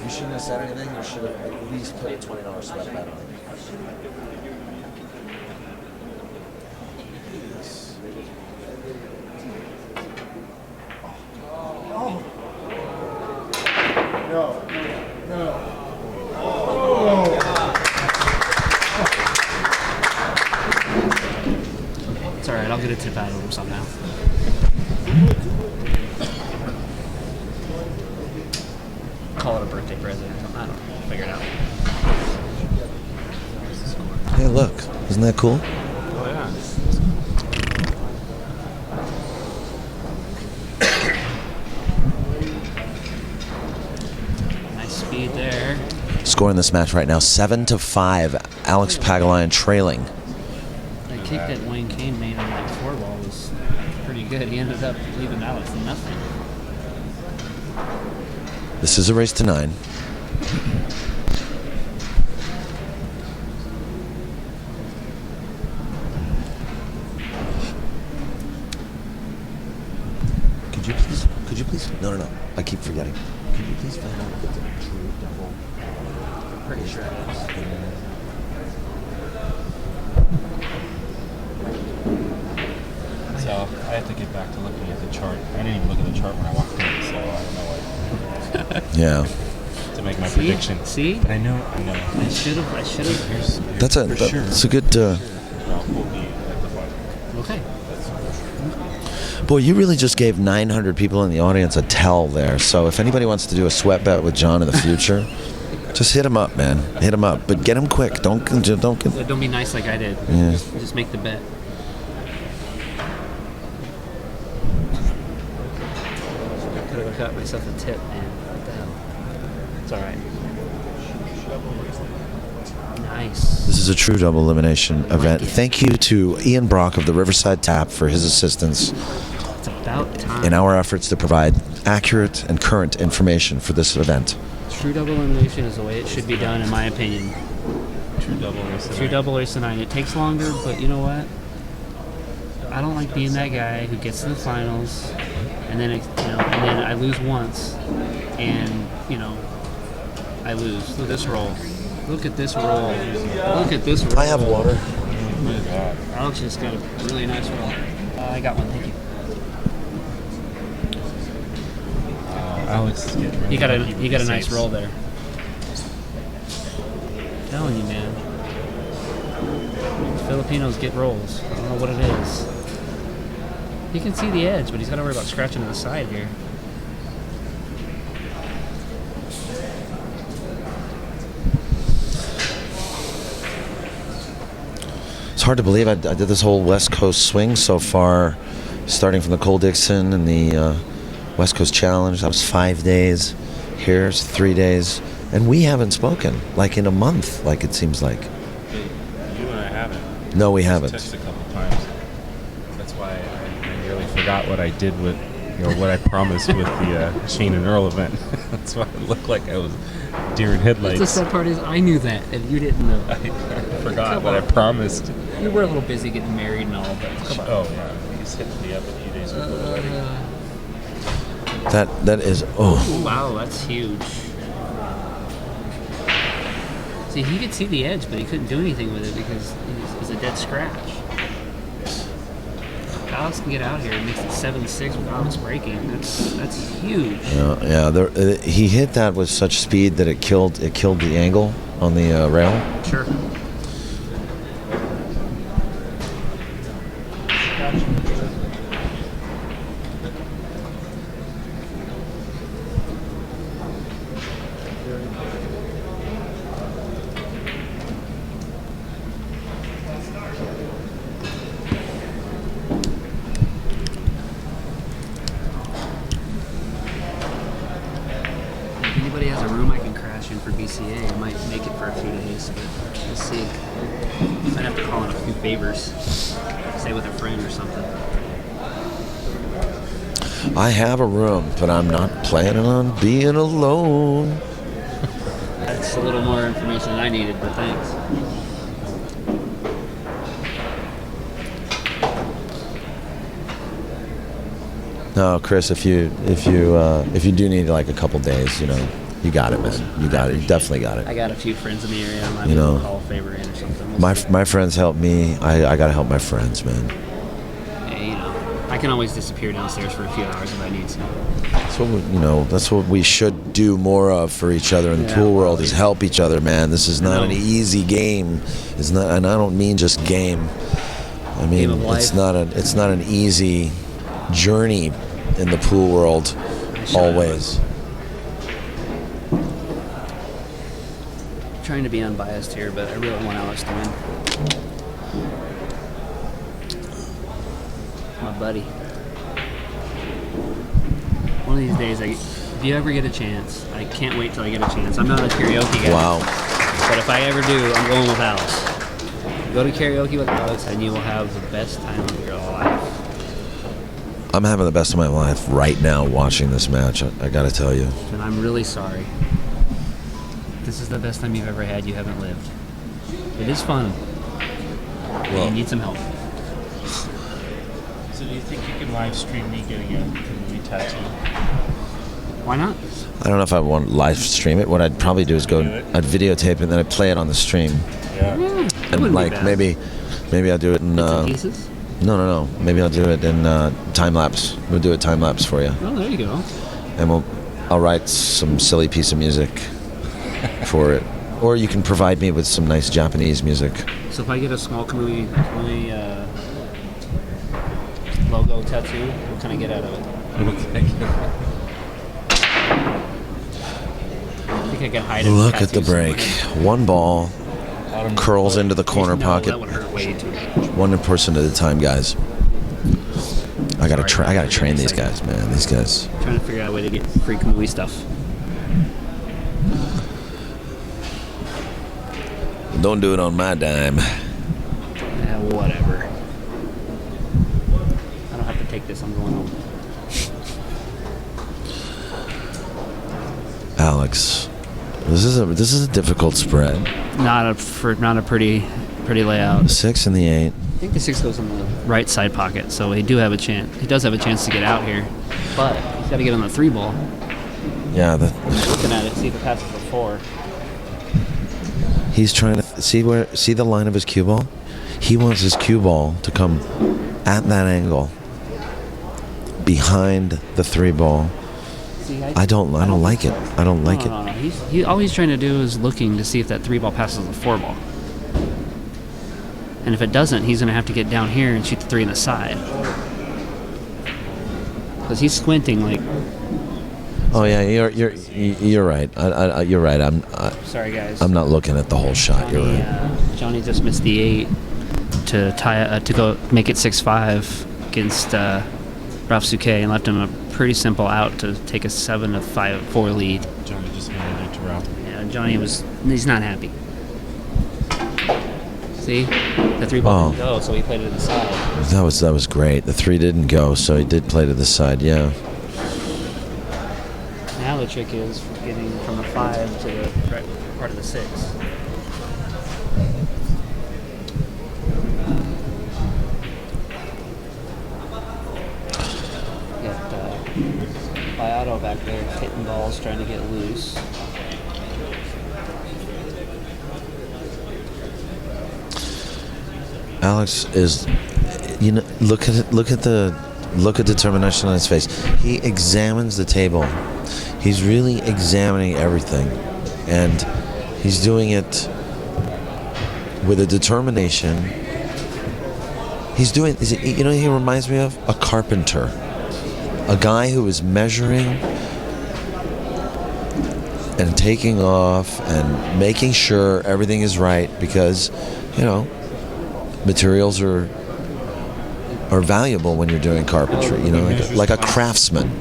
You shouldn't have said anything. You should have at least put a $20 sweat bet on it. Yes. No. It's alright, I'll get a tip out of him somehow. Call it a birthday present or something. I don't know. Figure it out. Hey, look. Isn't that cool? Oh, yeah. Nice speed there. Scoring this match right now, 7-5. Alex Pagulayan trailing. The kick that Wang Can made on that 4-ball was pretty good. He ended up leaving Alex with nothing. This is a race to 9. Could you please? No. I keep forgetting. Could you please find out if it's a true double? Pretty sure it is. I So I have to get back to looking at the chart. I didn't even look at the chart when I walked in, so I don't know what Yeah. to make my prediction. See? But I know. I should have. That's a good. Ralf will be at the front. Okay. Boy, you really just gave 900 people in the audience a tell there. So if anybody wants to do a sweat bet with John in the future, just hit him up, man. Hit him up, but get him quick. Don't get. Don't be nice like I did. Yeah. Just make the bet. I could have got myself a tip, man. What the hell? It's all right. Nice. This is a true double elimination event. Thank you to Ian Brock of the Riverside Tap for his assistance It's about time. in our efforts to provide accurate and current information for this event. True double elimination is the way it should be done, in my opinion. True double ace. True double ace of 9. It takes longer, but you know what? I don't like being that guy who gets to the finals, and then and then I lose once, and I lose. Look at this roll. Look at this roll. Look at this roll. I have water. Alex just got a really nice roll. I got one. Thank you. Alex is getting really You got lucky with a the nice saves. roll there. I'm telling you, man. Filipinos get rolls. I don't know what it is. He can see the edge, but he's got to worry about scratching to the side here. It's hard to believe I did this whole West Coast swing so far, starting from the Cole Dixon and the West Coast Challenge. That was 5 days. Here's 3 days. And we haven't spoken, like in a month, like it seems like. You and I haven't. No, we haven't. Texted a couple times. That's why I nearly forgot what I did with, what I promised with the Shane and Earl event. That's why it looked like I was deer in headlights. The sad part is I knew that, and you didn't know. I forgot what I promised. You were a little busy getting married and all, but come on. Oh, yeah. He's hit me up a few days before the wedding. That is, oh. Wow, that's huge. See, he could see the edge, but he couldn't do anything with it because it was a dead scratch. Alex can get out here and makes it 7-6 without us breaking. That's huge. He hit that with such speed that it killed the angle on the rail. Sure. If anybody has a room I can crash in for BCA, I might make it for a few days, but we'll see. I'd have to call in a few favors. Stay with a friend or something. I have a room, but I'm not planning on being alone. That's a little more information than I needed, but thanks. No, Chris, if you do need like a couple days, you got it, man. You got it. You definitely got it. I got a few friends in the area. I might You know, call a favor in or something. We'll My see. my friends help me. I gotta help my friends, man. Yeah, I can always disappear downstairs for a few hours if I need to. That's what that's what we should do more of for each other in the pool world is help each other, man. This is not an easy game. It's not, and I don't mean just game. I mean Game of life. it's not an easy journey in the pool world always. Trying to be unbiased here, but I really want Alex to win. My buddy. One of these days, if you ever get a chance, I can't wait till I get a chance. I'm not a karaoke guy. Wow. But if I ever do, I'm going with Alex. Go to karaoke with Alex, and you will have the best time of your life. I'm having the best of my life right now watching this match. I gotta tell you. And I'm really sorry. This is the best time you've ever had. You haven't lived. It is fun. But you need some help. So do you think you can live stream me getting a Kamui tattoo? Why not? I don't know if I want to live stream it. What I'd probably do is I'd videotape it and then I'd play it on the stream. Yeah. It And wouldn't like be bad. maybe I'll do it in Bits and pieces? No. Maybe I'll do it in time lapse. We'll do a time lapse for you, Oh, there you go. and I'll write some silly piece of music for it, or you can provide me with some nice Japanese music. So if I get a small Kamui logo tattoo, what can I get out of it? I think I can hide it. Look at the break. One ball curls into the corner No, pocket. that would hurt way too much. One person at a time, guys. I gotta train these guys, man. These guys. Trying to figure out a way to get free Kamui stuff. Don't do it on my dime. Whatever. I don't have to take this. I'm going home. Alex, this is a difficult spread. Not a pretty layout. The 6 and the 8. I think the 6 goes on the right side pocket, so he does have a chance to get out here, but he's got to get on the 3 ball. Yeah, Looking at it, see if it passes the 4. he's trying to see the line of his cue ball. He wants his cue ball to come at that angle behind the 3 ball. See, I don't like it. I don't like it. No. All he's trying to do is looking to see if that 3 ball passes the 4 ball. And if it doesn't, he's going to have to get down here and shoot the 3 in the side. Because he's squinting like... Oh yeah, you're right. You're right. Sorry, guys. I'm not looking at the whole shot. You're right. Johnny just missed the 8 to tie to go make it 6-5 against Ralf Souquet and left him a pretty simple out to take a 7-4 lead. Johnny just handed it to Ralph. Yeah, he's not happy. See, the 3 ball didn't go, so he played it to the side. That was great. The 3 didn't go, so he did play to the side. Yeah. Now the trick is getting from the 5 to the right part of the 6. Got Biotto back there hitting balls, trying to get loose. Alex is, look at determination on his face. He examines the table. He's really examining everything, and he's doing it with a determination. He reminds me of a carpenter, a guy who is measuring and taking off and making sure everything is right, because, materials are valuable when you're doing carpentry, like a craftsman.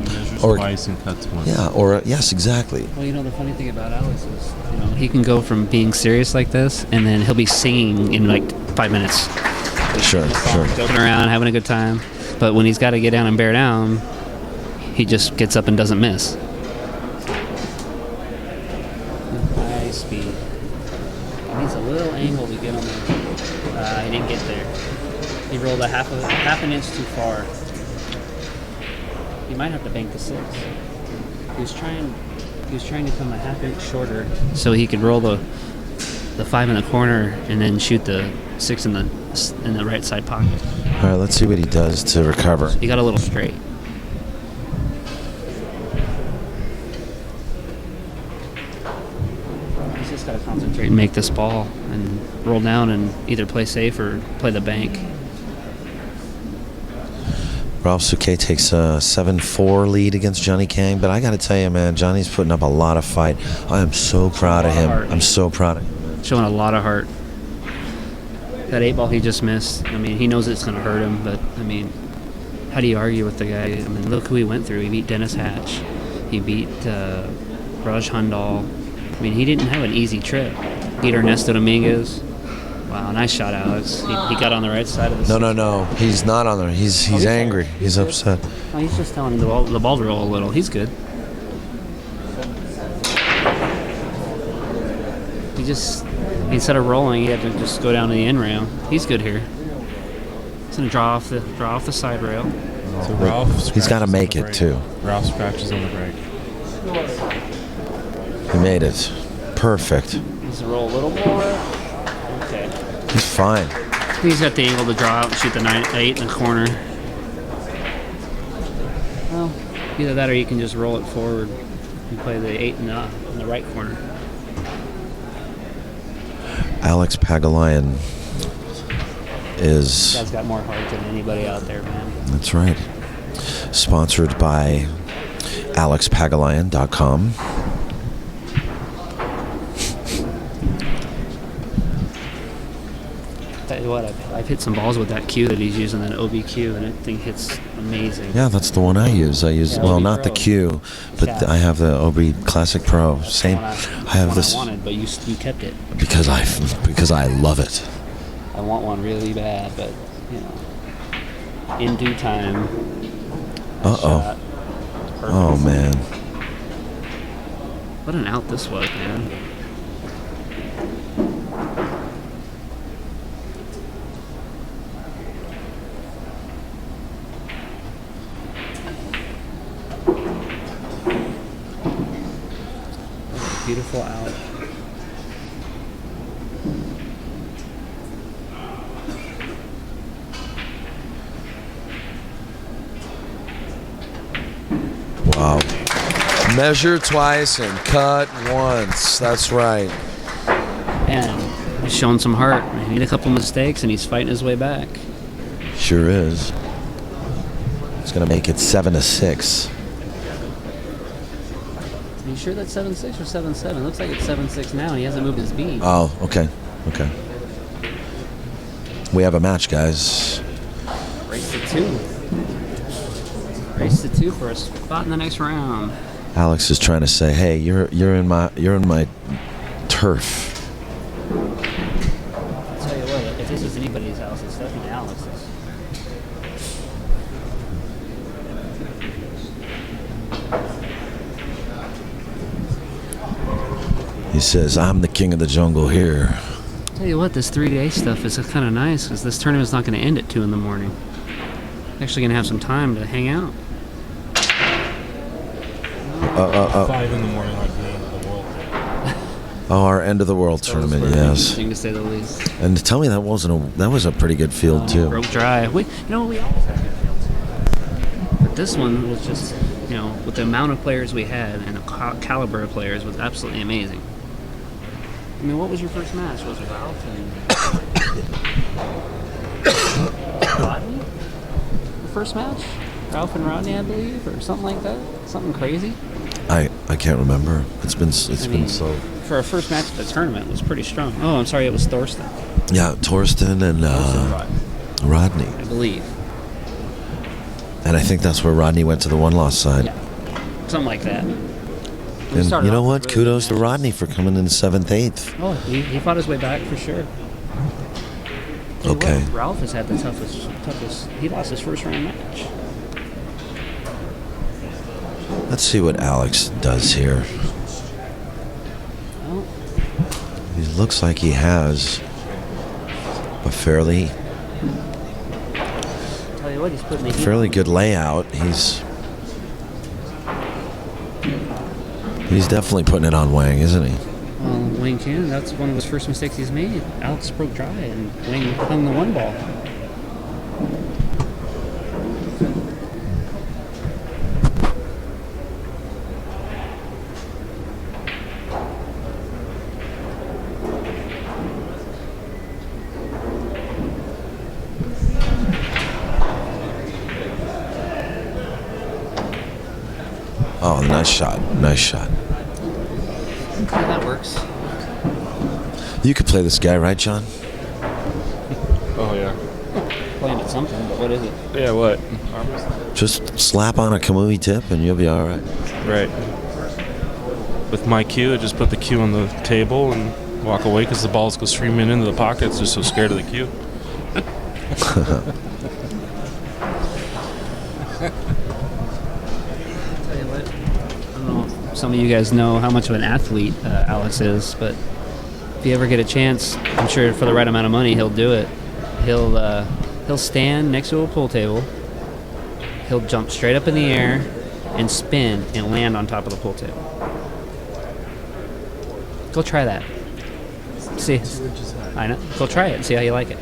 Or twice and cuts once. Yeah, yes, exactly. Well, the funny thing about Alex is, he can go from being serious like this, and then he'll be singing in like 5 minutes. Sure. Joking around, having a good time. But when he's got to get down and bear down, he just gets up and doesn't miss. High speed. He needs a little angle to get on there. He didn't get there. He rolled a half an inch too far. He might have to bank the 6. He was trying to come a half inch shorter so he could roll the 5 in the corner and then shoot the 6 in the right side pocket. All right, let's see what he does to recover. He got a little straight. He's just got to concentrate and make this ball and roll down and either play safe or play the bank. Ralf Souquet takes a 7-4 lead against Johnny Kang, but I got to tell you, man, Johnny's putting up a lot of fight. I am so proud of him. I'm so proud of him. Showing a lot of heart. That 8 ball he just missed, he knows it's going to hurt him, but, how do you argue with the guy? Look who he went through. He beat Dennis Hatch. He beat Raj Hundal. He didn't have an easy trip. Beat Ernesto Dominguez. Wow, nice shot, Alex. He got on the right side of the... No. He's not on there. He's angry. He's upset. Oh, he's just telling him the ball to roll a little. He's good. He just... Instead of rolling, he had to just go down to the end rail. He's good here. He's going to draw off the side rail. So Ralph... He's got to make it, too. Ralph scratches on the break. He made it. Perfect. Needs to roll a little more. Okay. He's fine. He's got the angle to draw out and shoot the 8 in the corner. Well, either that or you can just roll it forward and play the 8 in the right corner. Alex Pagulayan is... This guy's got more heart than anybody out there, man. That's right. Sponsored by AlexPagulayan.com. Tell you what, I've hit some balls with that cue that he's using, that OB-Q, and that thing hits amazing. Yeah, that's the one I use. Well, OB not the Pro. Q, but Yeah. I have the OB Classic Pro. Same. I have this I wanted, but you kept it. because I love it. I want one really bad, but you know, in due time. Uh-oh. Oh man. What an out this was, man. Beautiful out. Wow. Measure twice and cut once. That's right. And he's showing some heart. He made a couple mistakes and he's fighting his way back. Sure is. It's gonna make it 7-6. Are you sure that's 7-6 or 7-7? Looks like it's 7-6 now. He hasn't moved his beat. Oh, okay. Okay. We have a match, guys. Race to 2. Race to 2 for a spot in the next round. Alex is trying to say, "Hey, you're in my turf." I'll tell you what, if this is anybody's house, it's definitely Alex's. He says, "I'm the king of the jungle here." Tell you what, this 3-day stuff is kind of nice because this tournament's not going to end at 2 in the morning. Actually going to have some time to hang out. 5 in the morning, like the end of the world. Oh, our end of the world tournament, yes. Interesting to say the least. And tell me that was a pretty good field too. Broke dry. We always have good fields. But this one was just, with the amount of players we had and the caliber of players was absolutely amazing. I mean, what was your first match? Was it Ralf and Rodney? The first match? Ralf and Rodney, I believe, or something like that. Something crazy. I can't remember. It's been so. For a first match at the tournament, it was pretty strong. Oh, I'm sorry, it was Thorsten. Yeah, Torsten and Rodney. I believe. And I think that's where Rodney went to the one-loss side. Yeah, something like that. And you know what? Kudos to Rodney for coming in 7th, 8th. Oh, he fought his way back for sure. Okay. Ralf has had the toughest. He lost his first round match. Let's see what Alex does here. Well, He looks like he has a fairly tell you what, he's putting the heat. fairly good layout. He's definitely putting it on Wang, isn't he? Well, Wang Can, that's one of his first mistakes he's made. Alex broke dry and Wang hung the one ball. Oh, nice shot. Nice shot. Yeah, that works. You could play this guy, right, John? Oh, yeah. Playing at something, but what is it? Yeah, what? Just slap on a Kamui tip and you'll be all right. Right. With my cue, I just put the cue on the table and walk away because the balls go streaming into the pockets. Just so scared of the cue. Tell you what, I don't know if some of you guys know how much of an athlete Alex is, but if you ever get a chance, I'm sure for the right amount of money, he'll do it. He'll stand next to a pool table. He'll jump straight up in the air and spin and land on top of the pool table. Go try that. See, I know. Go try it and see how you like it.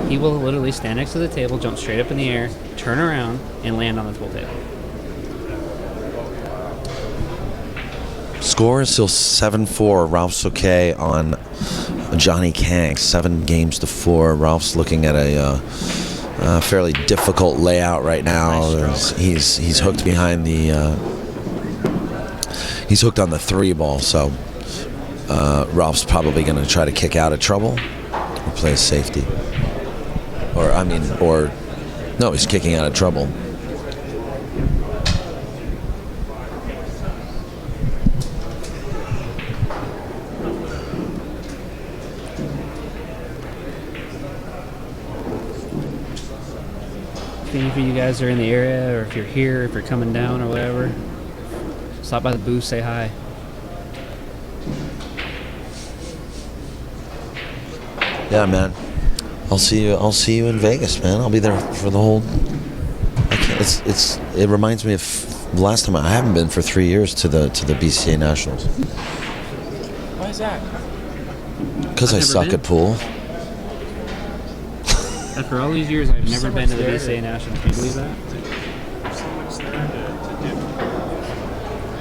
He will literally stand next to the table, jump straight up in the air, turn around, and land on the pool table. Score is still 7-4. Ralf Souquet on Johnny Kang. 7-4. Ralph's looking at a fairly difficult layout right now. He's hooked behind the. He's hooked on the 3 ball, so Ralph's probably going to try to kick out of trouble or play a safety. No, he's kicking out of trouble. If any of you guys are in the area, or if you're here, if you're coming down or whatever, stop by the booth, say hi. Yeah, man. I'll see you in Vegas, man. I'll be there for the whole. It reminds me of the last time. I haven't been for 3 years to the BCA Nationals. Why is that? Because I suck at pool. After all these years, I've never been to the BCA Nationals. Can you believe that? There's so much there to do.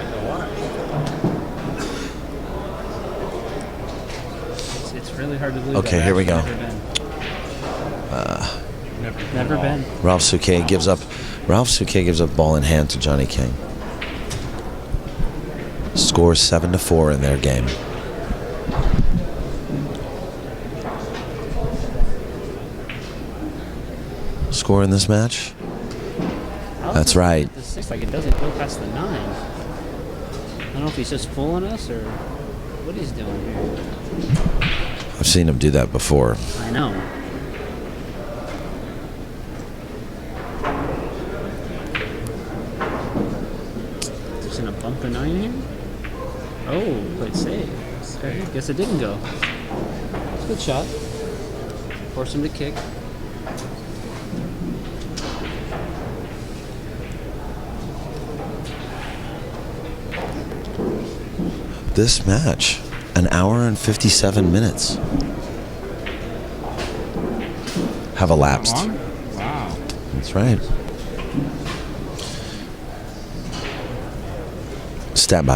And why? It's really hard to believe. Okay, that here we I've go. Never been. Ralf Souquet gives up ball in hand to Johnny Kang. Score 7-4 in their game. Score in this match? That's right. The 6, like it doesn't go past the 9. I don't know if he's just fooling us or what he's doing here. I've seen him do that before. I know. Just gonna bump the 9 here? Oh, played safe. Okay, guess it didn't go. It's a good shot. Force him to kick. This match, 1 hour and 57 minutes, have elapsed. Wow. That's right. Stand by.